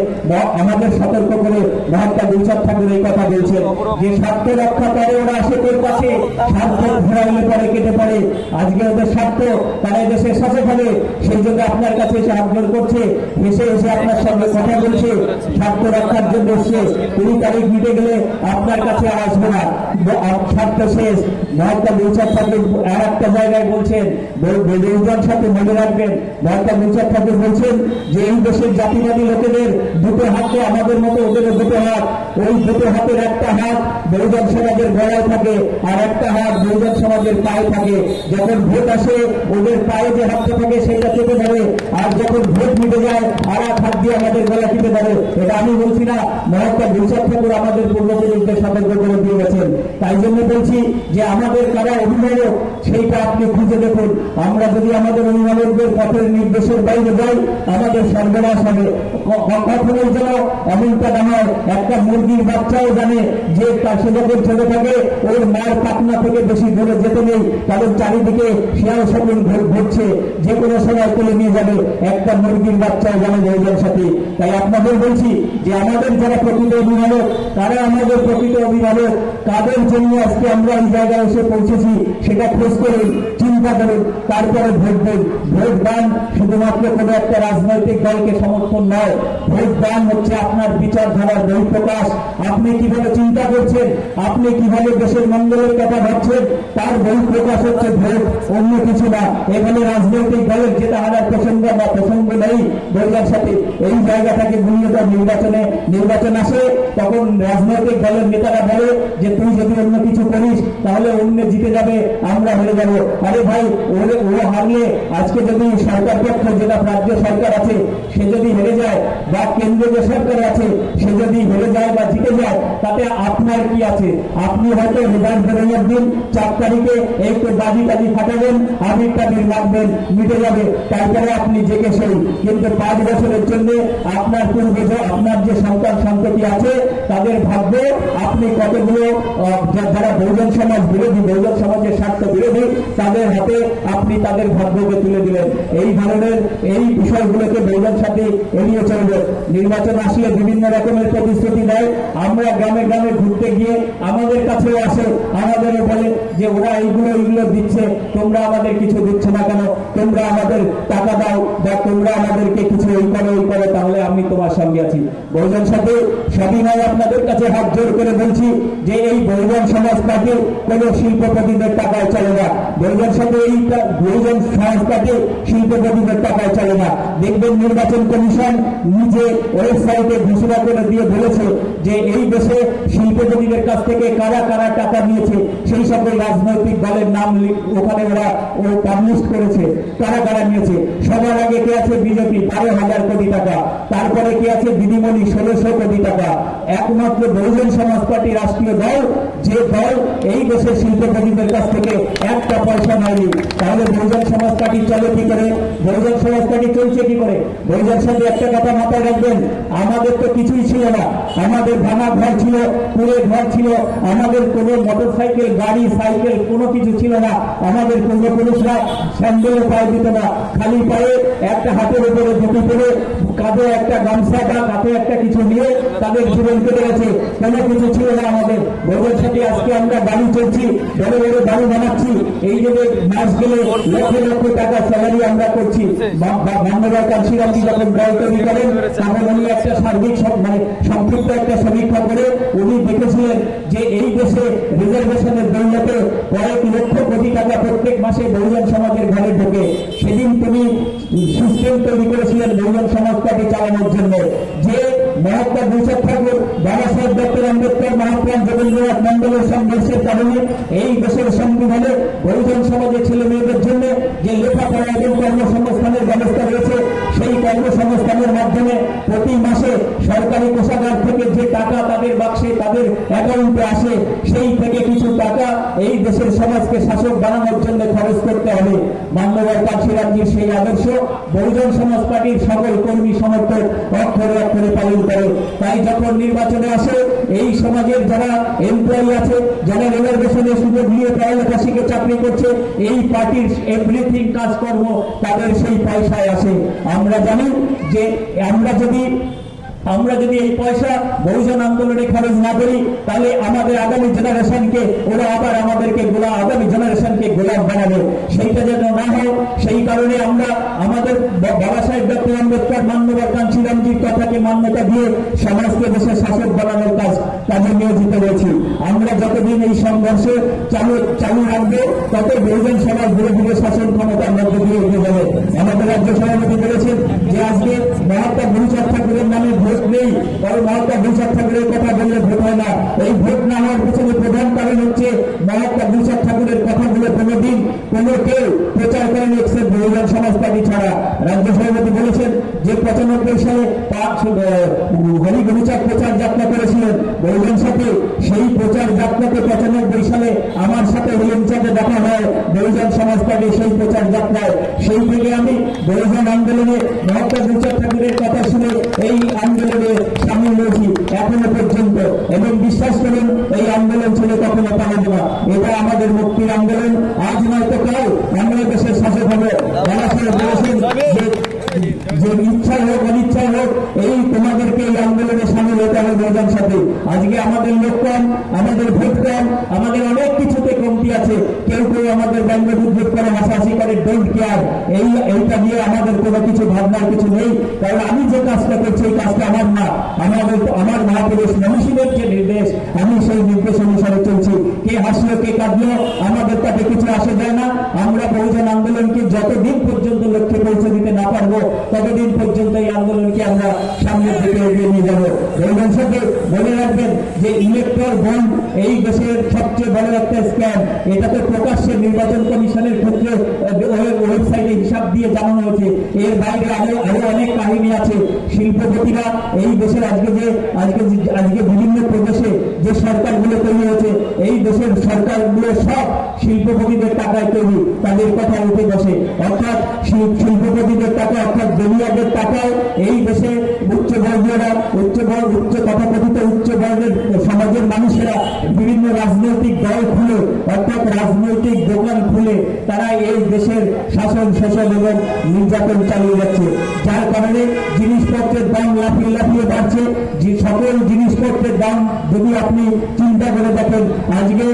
আমাদের সতর্ক করে মহাত্মা গুরুচাঁদ ঠাকুর এই কথা বলছেন যে স্বার্থ রক্ষা করে ওরা আসে তোর কাছে, স্বার্থ ঘুরাইলে পরে কেটে পড়ে। আজকে ওদের স্বার্থ তারা দেশে শাসে ফেলে, সেই জন্য আপনার কাছে এসে আগ্রহ করছে, এসে আপনার সঙ্গে কথা বলছে, স্বার্থ রক্ষার জন্য এসছে। 20 তারিখ মিটে গেলে আপনার কাছে আর আসবে না, স্বার্থ শেষ। মহাত্মা গুরুচাঁদ ঠাকুর আর একটা জায়গায় বলছেন, বহুজন সাথে মনে রাখবেন, মহাত্মা গুরুচাঁদ ঠাকুর বলছেন যে এই দেশের জাতিবাদী লোকেদের দুটো হাতে, আমাদের মতো ওদের দুটো হাত। ওই দুটো হাতের একটা হাত বহুজন সমাজের গলায় থাকে, আর একটা হাত বহুজন সমাজের পায়ে থাকে। যখন ভোট আসে, ওদের পায়ে যে হাতটা থাকে সেটা চেপে ধরে, আর যখন ভোট মিটে যায় আর এক হাত দিয়ে আমাদের গলা টিপে ধরে। এটা আমি বলছি না, মহাত্মা গুরুচাঁদ ঠাকুর আমাদের পূর্বপুরুষদের সতর্ক করে দিয়ে গেছেন। তাই জন্য বলছি যে আমাদের কারা অভিভাবক সেইটা আপনি খুঁজে দেখুন। আমরা যদি আমাদের অভিভাবকদের পথের নির্দেশের বাইরে যাই আমাদের সর্বনাশ হবে। কখনোই যেন এমনটা না হয় একটা মুরগির বাচ্চাও জানে যে তার সে যখন ছোট থাকে ওর মায়ের পাখনা থেকে বেশি দূরে যেতে নেই, কারণ চারিদিকে শিয়াল সকল ঘুরছে, যে কোনো সময় তুলে নিয়ে যাবে। একটা মুরগির বাচ্চাও জানে বহুজন সাথী। তাই আপনাদের বলছি যে আমাদের যারা প্রকৃত অভিভাবক তারা আমাদের প্রকৃত অভিভাবক, কাদের জন্য আজকে আমরা এই জায়গায় এসে পৌঁছেছি সেটা খোঁজ করুন, চিন্তা করুন, তারপরে ভোট দেন। ভোট দান শুধুমাত্র কোনো একটা রাজনৈতিক দলকে সমর্থন নয়, ভোট দান হচ্ছে আপনার বিচারধারার বহিঃপ্রকাশ। আপনি কিভাবে চিন্তা করছেন, আপনি কিভাবে দেশের মঙ্গলের কথা ভাবছেন, তার বহিঃপ্রকাশ হচ্ছে ভোট, অন্য কিছু না। এখানে রাজনৈতিক দলের যেটা হারার প্রসঙ্গ বা প্রসঙ্গ নেই বইলার সাথে। এই জায়গাটাকে মূলত নির্বাচন আসে তখন রাজনৈতিক দলের নেতারা বলে যে তুই যদি অন্য কিছু করিস তাহলে অন্য জিতে যাবে, আমরা হেরে যাবো। আরে ভাই, ও হারলে আজকে যদি সরকার পক্ষ যেটা রাজ্য সরকার আছে সে যদি হেরে যায় বা কেন্দ্রীয় যে সরকার আছে সে যদি হেরে যায় বা জিতে যায় তাতে আপনার কি আছে? আপনি হয়তো রেজাল্ট বেরোনোর দিন 4 তারিখে একটু বাজি টাজি ফাটাবেন, আবির টাবির লাগবেন, মিটে যাবে, তারপরে আপনি জেগে সেই। কিন্তু 5 বছরের জন্য আপনার পূর্বে আপনার যে সন্তান সন্ততি আছে তাদের ভাগ্য আপনি কতগুলো যারা বহুজন সমাজ বিরোধী, বহুজন সমাজের স্বার্থ বিরোধী, তাদের হাতে আপনি তাদের ভাগ্যকে তুলে দিলেন। এই ধরনের এই বিষয়গুলোকে বহুজন সাথে এড়িয়ে চলবে। নির্বাচন আসলে বিভিন্ন রকমের প্রতিশ্রুতি দেয়। আমরা গ্রামে গ্রামে ঘুরতে গিয়ে আমাদের কাছেও আসে, আমাদেরও বলে যে ওরা এইগুলো দিচ্ছে, তোমরা আমাদের কিছু দিচ্ছ না কেন? তোমরা আমাদের টাকা দাও বা তোমরা আমাদেরকে কিছু ওই করো, তাহলে আমি তোমার সঙ্গে আছি। বহুজন সাথে সবিনয় আপনাদের কাছে হাত জোর করে বলছি যে এই বহুজন সমাজ পার্টি কোন শিল্পপতিদের টাকায় চলে না। বহুজন সাথে এই বহুজন সমাজ পার্টি শিল্পপতিদের টাকায় চলে না। দেখবেন নির্বাচন কমিশন নিজে ওয়েবসাইটে ঘোষণা করে দিয়ে বলেছে যে এই দেশে শিল্পপতিদের কাছ থেকে কারা কারা টাকা নিয়েছে সেই সকল রাজনৈতিক দলের নাম ওখানে ওরা পাবলিশ করেছে, কারা কারা নিয়েছে। সবার আগে কে আছে? বিজেপি, 12,000 কোটি টাকা। তারপরে কে আছে? দিদিমণি, 1600 কোটি টাকা। একমাত্র বহুজন সমাজ পার্টি রাষ্ট্রীয় দল, যে দল এই দেশের শিল্পপতিদের কাছ থেকে একটা পয়সা নেয়নি। তাহলে বহুজন সমাজ পার্টি চলে কি করে? বহুজন সমাজ পার্টি চলছে কি করে? বহুজন সাথে একটা কথা মাথায় রাখবেন, আমাদের তো কিছুই ছিল না। আমাদের ভাঙা ঘর ছিল, কুড়ে ঘর ছিল, আমাদের কোনো মোটর সাইকেল, গাড়ি, সাইকেল কোনো কিছু ছিল না। আমাদের পূর্বপুরুষরা স্যান্ডেলও পায়ে দিত না, খালি পায়ে একটা হাতের উপরে ধুতি পরে কাঁধে একটা গামছা বা কাঁধে একটা কিছু নিয়ে তাদের জীবন কেটে গেছে। কোনো কিছু ছিল না আমাদের। বহুজন সাথে আজকে আমরা বাড়ি চলছি, বড় বড় বাড়ি বানাচ্ছি, এই যে মাস গেলে লক্ষ লক্ষ টাকা স্যালারি আমরা করছি। মান্যবর কাঞ্চিরামজি যখন দল তৈরি করেন তখন উনি একটা সার্বিক সংক্ষিপ্ত একটা সমীক্ষা করে উনি দেখেছিলেন যে এই দেশে রিজার্ভেশনের দৌলতে কয়েক লক্ষ কোটি টাকা প্রত্যেক মাসে বহুজন সমাজের ঘরে ঢোকে। সেদিন তিনি সিস্টেম তৈরি করেছিলেন বহুজন সমাজ পার্টি চালানোর জন্য, যে মহাত্মা গুরুচাঁদ ঠাকুর, বাবা সাহেব ডক্টর আম্বেদকর, মহাত্মা রবীন্দ্রনাথ মন্ডলের সংঘর্ষের কারণে এই দেশের সংবিধানে বহুজন সমাজের ছেলে মেয়েদের জন্য যে লেখাপড়া এবং কর্মসংস্থানের ব্যবস্থা রয়েছে, সেই কর্মসংস্থানের মাধ্যমে প্রতি মাসে সরকারি কোষাগার থেকে যে টাকা তাদের বাক্সে তাদের অ্যাকাউন্টে আসে, সেই থেকে কিছু টাকা এই দেশের সমাজকে শাসক বানানোর জন্য খরচ করতে হবে। মান্যবর কাঞ্চিরামজির সেই আদর্শ বহুজন সমাজ পার্টির সকল কর্মী সমর্থক অক্ষরে অক্ষরে পালন করে। তাই যখন নির্বাচনে আসে এই সমাজের যারা এমপ্লয়ি আছে, যারা রিজার্ভেশনের সুযোগ নিয়ে পড়ালেখা শিখে চাকরি করছে, এই পার্টির এভরিথিং কাজকর্ম তাদের সেই পয়সায় আসে। আমরা জানি যে আমরা যদি এই পয়সা বহুজন আন্দোলনে খরচ না করি তাহলে আমাদের আগামী জেনারেশনকে ওরা আবার আমাদেরকে আগামী জেনারেশনকে গোলাম বানাবে। সেইটা যেন না হয় সেই কারণে আমরা আমাদের বাবা সাহেব ডক্টর আম্বেদকর, মান্যবর কাঞ্চিরামজির কথাকে মান্যতা দিয়ে সমাজকে দেশের শাসক বানানোর কাজে নিয়োজিত রয়েছি। আমরা যতদিন এই সংঘর্ষে চালু রাখবো তত বহুজন সমাজ ধীরে ধীরে শাসন ক্ষমতার মধ্যে দিয়ে এগিয়ে যাবে। আমাদের রাজ্য সভাপতি বলেছেন যে আজকে মহাত্মা গুরুচাঁদ ঠাকুরের নামে ভোট নেই, কারণ মহাত্মা গুরুচাঁদ ঠাকুরের কথা বললে ভোট হয় না। এই ভোট না হওয়ার পিছনে প্রধান কারণ হচ্ছে মহাত্মা গুরুচাঁদ ঠাকুরের কথাগুলো কোনোদিন কোনো কেউ প্রচার করেনি এক্সেপ্ট বহুজন সমাজ পার্টি ছাড়া। রাজ্য রাজ্য সভাপতি বলেছেন যে 95 সালে হরিগণিচার প্রচার যাত্রা করেছিলেন বহুজন সাথে। সেই প্রচার যাত্রাতে 95 সালে আমার সাথে হরিগণিচাতে দেখা হয় বহুজন সমাজ পার্টির সেই প্রচার যাত্রায়। সেই থেকে আমি বহুজন আন্দোলনে মহাত্মা গুরুচাঁদ ঠাকুরের কথা শুনে এই আন্দোলনে সামিল হয়েছি এখনো পর্যন্ত, এবং বিশ্বাস করুন এই আন্দোলন ছেড়ে কখনো পালাবো না। এটা আমাদের মুক্তির আন্দোলন। আজ নয়তো কাল আমরা দেশের শাসক হবে। বলেছেন যে ইচ্ছা হোক অনিচ্ছাই হোক এই তোমাদেরকে এই আন্দোলনে সামিল হতে হবে বহুজন সাথে। আজকে আমাদের লোক কম, আমাদের ভোট কম, আমাদের অনেক কিছুতে কমতি আছে। কেউ কেউ আমাদের ব্যঙ্গ বিদ্রুপ করে, হাসাহাসি করে, ডোন্ট কেয়ার। এইটা নিয়ে আমাদের কোনো কিছু ভাবনার কিছু নেই, কারণ আমি যে কাজটা করছি এই কাজটা আমার না, আমার মহাপুরুষ মনীষীদের যে নির্দেশ, আমি সেই নির্দেশ অনুসারে চলছি। কে হাসলো কে কাঁদলো আমাদের তাতে কিছু আসে যায় না। আমরা বহুজন আন্দোলনকে যতদিন পর্যন্ত লক্ষ্যে পৌঁছে দিতে না পারবো ততদিন পর্যন্ত এই আন্দোলনকে আমরা সামনের দিকে এগিয়ে নিয়ে যাবো। বহুজন সাথে মনে রাখবেন যে ইলেকট্রাল বন্ড এই দেশের সবচেয়ে বড় একটা স্ক্যাম। এটাতে প্রকাশ্যে নির্বাচন কমিশনের ক্ষেত্রে ওয়েবসাইটে হিসাব দিয়ে জানানো হয়েছে। এর বাইরে আরো অনেক কাহিনী আছে। শিল্পপতিরা এই দেশের আজকে বিভিন্ন প্রদেশে যে সরকারগুলো তৈরি হয়েছে, এই দেশের সরকারগুলো সব শিল্পপতিদের টাকায় তৈরি, তাদের কথা উঠে বসে। অর্থাৎ শিল্পপতিদের টাকা, অর্থাৎ জমিয়াদের টাকায় এই দেশে উচ্চবর্গীয়রা, উচ্চ তথাকথিত উচ্চ বর্গের সমাজের মানুষেরা বিভিন্ন রাজনৈতিক দল খুলে, অর্থাৎ রাজনৈতিক দোকান খুলে তারা এই দেশের শাসন শোষণ এবং নির্যাতন চালিয়ে যাচ্ছে। যার কারণে জিনিসপত্রের দাম লাফিয়ে বাড়ছে। সকল জিনিসপত্রের দাম যদি আপনি চিন্তা করে দেখেন, আজকে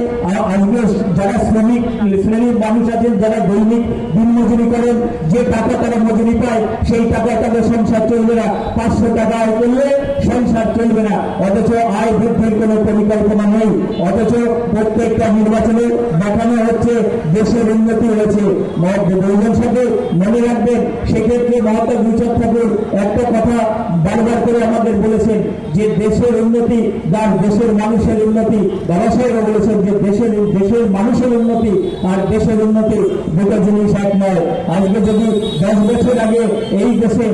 যারা শ্রেণীর মানুষ আছেন, যারা দৈনিক দিনমজুরি করেন, যে টাকা তারা মজুরি পায় সেই টাকা তাদের সংসার চলবে না। 500 টাকা আয় করলে সংসার চলবে না, অথচ আয় বৃদ্ধির কোনো পরিকল্পনা নেই। অথচ প্রত্যেকটা নির্বাচনে দেখানো হচ্ছে দেশের উন্নতি হয়েছে। বহুজন সাথে মনে রাখবেন, সেক্ষেত্রে মহাত্মা গুরুচাঁদ ঠাকুর একটা কথা বারবার করে আমাদের বলেছেন যে দেশের উন্নতি আর দেশের মানুষের উন্নতি। বাবা সাহেবও বলেছেন যে দেশের মানুষের উন্নতি আর দেশের উন্নতি দুটো জিনিস এক নয়। আজকে যদি 10 বছর আগে এই দেশে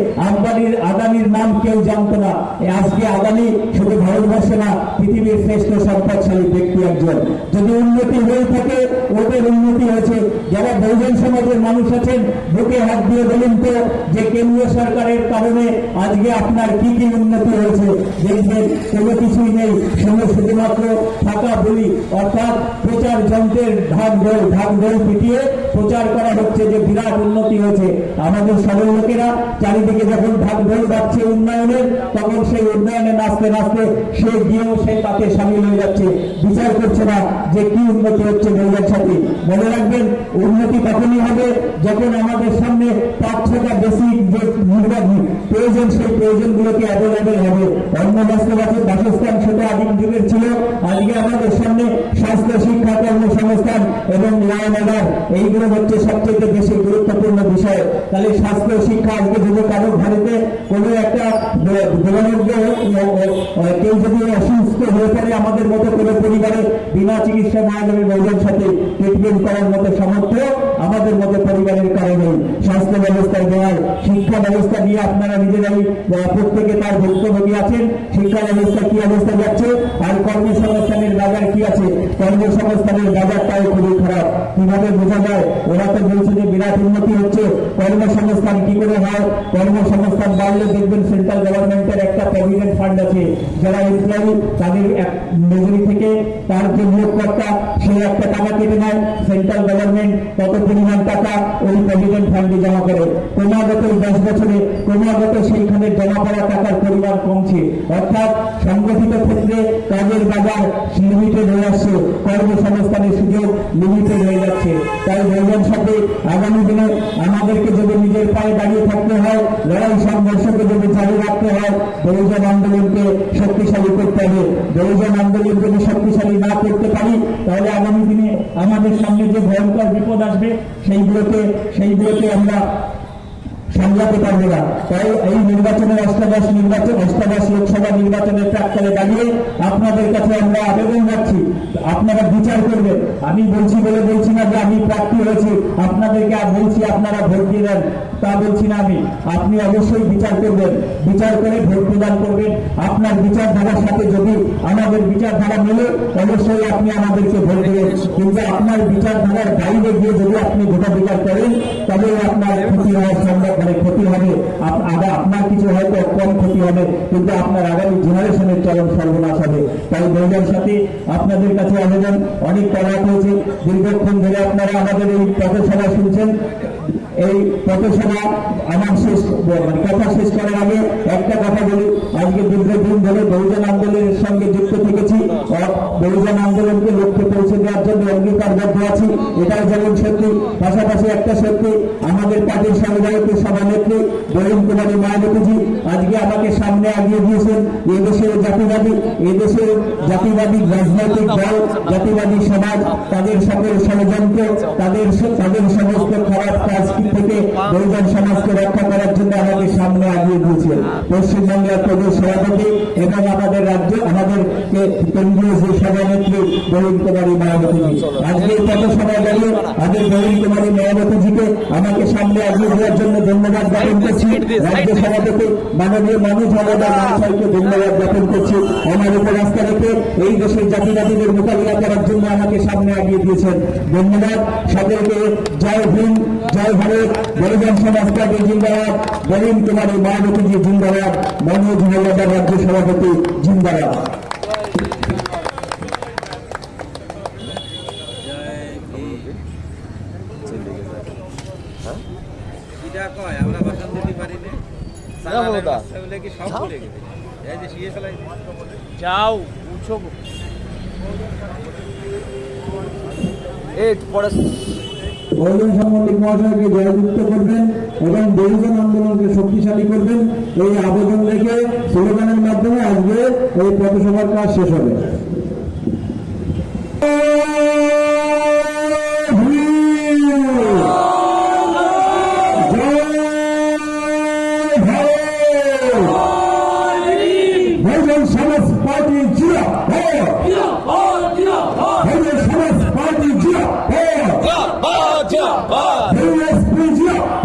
আদানির নাম কেউ জানত না, আজকে আদানি শুধু ভারতবর্ষে না, পৃথিবীর শ্রেষ্ঠ সম্পদশালী ব্যক্তি একজন। যদি উন্নতি হয়ে থাকে, ওদের উন্নতি হয়েছে। যারা বহুজন সমাজের মানুষ আছেন, বুকে হাত দিয়ে বলুন তো যে কেন্দ্রীয় সরকারের কারণে আজকে আপনার কি কি উন্নতি হয়েছে? দেখবেন কোনো কিছুই নেই। শুধুমাত্র ফাঁকা বলি, অর্থাৎ প্রচার যন্ত্রের ঢাকঢোল পিটিয়ে প্রচার করা হচ্ছে যে বিরাট উন্নতি হয়েছে। আমাদের সরল লোকেরা চারিদিকে যখন ঢাকঢোল বাজছে উন্নয়নের, তখন সেই উন্নয়নে নাচতে নাচতে সে গিয়েও সে তাতে সামিল হয়ে যাচ্ছে, বিচার করছে না যে কি উন্নতি হচ্ছে বহুজন সাথে। মনে রাখবেন, উন্নতি তখনই হবে যখন আমাদের সামনে 5-6টা বেসিক যে প্রয়োজন, সেই প্রয়োজনগুলোকে অ্যাভেলেবেল হবে। অন্য বাসস্থান সেটা আদিম যুগের ছিল, আজকে আমাদের সামনে স্বাস্থ্য, শিক্ষা, কর্মসংস্থান এবং ল অ্যান্ড অর্ডার, এইগুলো হচ্ছে সবচেয়ে বেশি গুরুত্বপূর্ণ বিষয়। তাহলে স্বাস্থ্য শিক্ষা, আজকে যদি কারো বাড়িতে কোনো একটা কেউ যদি অসুস্থ হয়ে পড়ে, আমাদের মতো কোনো পরিবারে বিনা চিকিৎসা না যাবে বহুজন সাথে ট্রিটমেন্ট করার মতো সামর্থ্য আমাদের মতো পরিবারের কারণে। স্বাস্থ্য ব্যবস্থার দেওয়ার, শিক্ষা ব্যবস্থা নিয়ে আপনারা নিজেরাই প্রত্যেকে তার ভুক্তভোগী আছেন। শিক্ষা ব্যবস্থা কি অবস্থা যাচ্ছে, আর কর্মসংস্থানের বাজার কি আছে? কর্মসংস্থানের বাজারটাও খুবই খারাপ। কিভাবে বোঝা যায়? ওরা তো বলছে যে বিরাট উন্নতি হচ্ছে। কর্মসংস্থান কি করে হয়? কর্মসংস্থান বাড়লে দেখবেন সেন্ট্রাল গভর্নমেন্টের একটা প্রভিডেন্ট ফান্ড আছে। যারা এমপ্লয়ি তাদের মজুরি থেকে তার যে নিয়োগকর্তা সে একটা টাকা কেটে নেয়, সেন্ট্রাল গভর্নমেন্ট কত পরিমাণ টাকা ওই প্রভিডেন্ট ফান্ডে জমা করে। ক্রমাগত 10 বছরে সেইখানে জমা করা টাকার পরিমাণ কমছে। অর্থাৎ সংগঠিত ক্ষেত্রে কাজের বাজার লিমিটেড হয়ে আসছে, কর্মসংস্থানের সুযোগ লিমিটেড হয়ে যাচ্ছে। তাই বহুজন সাথে আগামী দিনে আমাদেরকে যদি নিজের পায়ে দাঁড়িয়ে থাকতে হয়, লড়াই সংঘর্ষকে যদি জারি রাখতে হয়, বহুজন আন্দোলনকে শক্তিশালী করতে হবে। বহুজন আন্দোলন যদি শক্তিশালী না করতে পারি, তাহলে আগামী দিনে আমাদের সামনে যে ভয়ঙ্কর বিপদ আসবে সেইগুলোকে আমরা সামলাতে পারবে না। তাই এই নির্বাচনের অষ্টাদশ লোকসভা নির্বাচনের প্রাক্কালে দাঁড়িয়ে আপনাদের কাছে আমরা আবেদন রাখছি, আপনারা বিচার করবেন। আমি বলছি বলে বলছি না যে আমি প্রার্থী হয়েছি, আপনাদেরকে আর বলছি আপনারা ভোট দিয়ে দেন, তা বলছি না আমি। আপনি অবশ্যই বিচার করবেন, বিচার করে ভোট প্রদান করবেন। আপনার বিচারধারার সাথে যদি আমাদের বিচারধারা মেলে অবশ্যই আপনি আমাদেরকে ভোট দেবেন, কিন্তু আপনার বিচারধারার বাইরে গিয়ে যদি আপনি ভোটাধিকার করেন তবে আপনার ক্ষতি হওয়ার সম্ভব, ক্ষতি হবে। আপনার কিছু হয়তো কম ক্ষতি হবে, কিন্তু আপনার আগামী জেনারেশনের চরম সর্বনাশ হবে। তাই বহুজন সাথে আপনাদের কাছে আবেদন, অনেক কড়াক হয়েছে, দীর্ঘক্ষণ ধরে আপনারা আমাদের এই পথসভা শুনছেন। এই পথসভা আমার কথা শেষ করার আগে একটা কথা বলি, আজকে দীর্ঘদিন ধরে বহুজন আন্দোলনের সঙ্গে যুক্ত থেকেছি, বহুজন আন্দোলনকে লক্ষ্যে পৌঁছে দেওয়ার জন্য অঙ্গীকারবদ্ধ আছি, এটাই যেমন সত্যি। পাশাপাশি একটা সত্যি, আমাদের পার্টির সংগ্রাহী সভানেত্রী বরুণ কুমারী মায়াবতীজি আজকে আমাকে সামনে আগিয়ে দিয়েছেন। এদেশের জাতিবাদী রাজনৈতিক দল, জাতিবাদী সমাজ, তাদের সকল ষড়যন্ত্র, তাদের সমস্ত খারাপ কাজ থেকে বহুজন সমাজকে রক্ষা করার জন্য আমাকে সামনে আগিয়ে দিয়েছেন পশ্চিমবঙ্গের প্রদেশ সভাপতি এবং আমাদের আমাদের কেন্দ্রীয় যে সভানেত্রী বরুণ কুমারী মায়াবতীজি। আজকে এই পথসভায় দাঁড়িয়ে আমাদের বরুণ কুমারী মায়াবতীজিকে আমাকে সামনে আগিয়ে দেওয়ার জন্য ধন্যবাদ জ্ঞাপন করছি। রাজ্য সভাপতি মাননীয় মানুষ আলাদা মানুষকে ধন্যবাদ জ্ঞাপন করছি। আমার উপর রাস্তা রেখে এই দেশের জাতিবাদীদের মোকাবিলা করার জন্য আমাকে সামনে আগিয়ে দিয়েছেন। ধন্যবাদ সকলকে। জয় ভীম, জয় ভারত, বহুজন সমাজ পার্টি জিন্দাবাদ, বরুণ কুমারী মায়াবতীজি জিন্দাবাদ, মনোজ মল্লাদার রাজ্য সভাপতি জিন্দাবাদ। আমরা ভাষণ দিতে পারি যাও উঠো পরে বহুজন সাংবাদিক মহাশয়কে জয়যুক্ত করবেন এবং বহুজন আন্দোলনকে শক্তিশালী করবেন, এই আবেদন রেখে স্লোগানের মাধ্যমে আজকে এই পথসভার কাজ শেষ হবে। বহুজন সমাজ পার্টি জিন্দাবাদ, বহুজন সমাজ পার্টি জিন্দাবাদ, বিএসপি জিন্দাবাদ,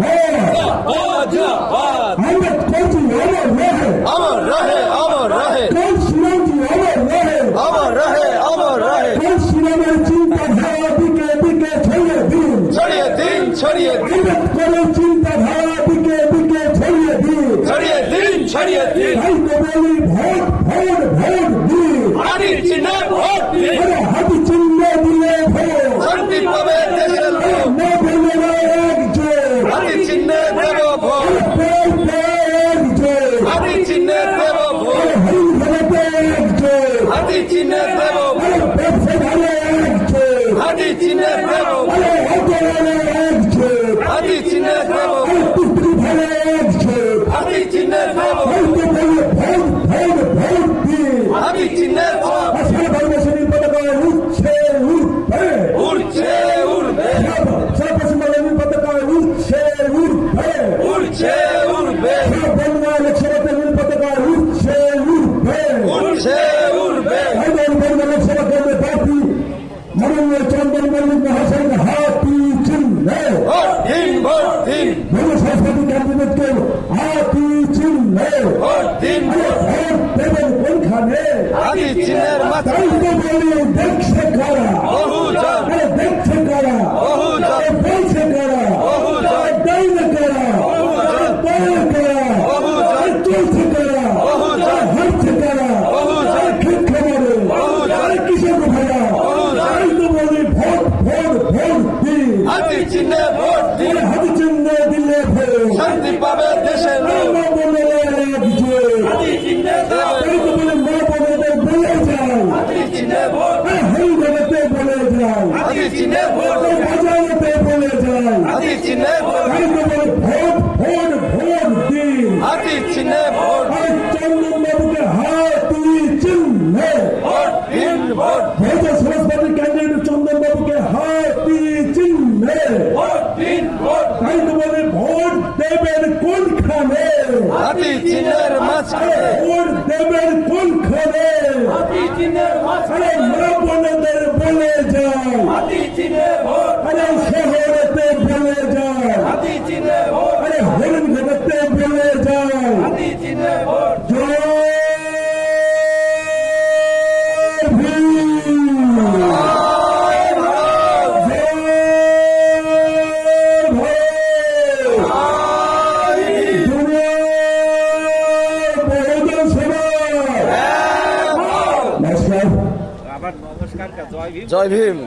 अमर रहे अमर रहे কোন শিরাজি অমর রহে, কোন শিরামের চিন্তাধারা দিকে দিকে ছড়িয়ে দিন, छड़िए दिन আম্বেদকরের চিন্তাধারা দিকে দিকে ছড়িয়ে দিন। छड़िए दिन তাই তো বলি ভোট ভোট ভোট দিন, हाथी चिन्ह वोट दिए আরে হাতি চিহ্ন দিলে ভোট, शांति पावे देशेर लोक না বললে একজোট, हाथी चिन्ह देव भोट একজোট, हाथी चिन्ह देव भोट হরিণ ধরাতে একজোট, हाथी चिन्ह देव भोट ব্যবসা ধরে একজোট, हाथी चिन्ह देव भोट অটো ধরে একজোট, हाथी चिन्ह देव পুত্রী ধরে একজোট। हाथी चिन्ह देव তাই তো বলি ভোট ভোট ভোট দিন, हाथी चिन्ह भोट সারা ভারতবর্ষের পতাকা উঠছে উঠবে, उड़छे उड़बे সারা পশ্চিমবঙ্গের পতাকা উঠছে উঠবে, उड़छे उड़बे সারা বাংলা লোকসভাতে পতাকা উঠছে উঠবে। उड़छे उड़बे বাংলা লোকসভা কেন্দ্রের প্রার্থী মাননীয় চন্দন মল্লিক মহাশয়ের হাতি চিহ্নে, ভোট দিন জনসংস্কৃতি ক্যান্ডিডেটকে হাতি চিহ্নে, ভোট দিন ভোট দেবেন কোনখানে? হাতি চিহ্নের মাথায় তাই তো বলি দেখছে কারা, বহুজন আরে দেখছে কারা, বহুজন আরে বলছে কারা, বহুজন দেয় না কারা, আরে দেয় কারা, বহুজন আরে চলছে কারা, বহুজন আরে হাঁটছে কারা, বহুজন আরে ঠিক খবরে, বহুজন আরে কিসের ভাড়া? বহুজন তাই তো বলি ভোট ভোট ভোট দিন, হাতি চিহ্নে ভোট দিন আরে হাতি চিহ্ন দিলে ভোট, শান্তি পাবে দেশের লোক মা বোনেরা একজোট, হাতি চিহ্নে দেব তাই তো বলি মা বোনেদের বলে যায়, হাতি চিহ্নে ভোট আরে হরিজনতে বলে যায়, হাতি চিহ্নে ভোট আরে বাজারতে বলে যায়, হাতি চিহ্নে ভোট তাই তো বলি ভোট ভোট ভোট দিন, হাতি চিহ্নে ভোট আরে চন্দন বাবুকে হাতি চিহ্নে, ভোট দিন ভোট বহুজন সমাজ পার্টি ক্যান্ডিডেট চন্দন বাবুকে হাতি চিহ্নে, ভোট দিন ভোট তাই তো বলি ভোট দেবেন চিহ্নে ভোট আরে মা বোনদের বলে যাও, হাতি চিহ্নে ভোট আরে শহরেতে বলে যাও, হাতি চিহ্নে ভোট আরে হরিণ ঘাটে বলে যাও, হাতি চিহ্নে ভোট জয় ভীম, জয় ভীম, দুনিয়ার বহুজন সমাজ। নমস্কার। আবার নমস্কার জয় ভীম জয় ভীম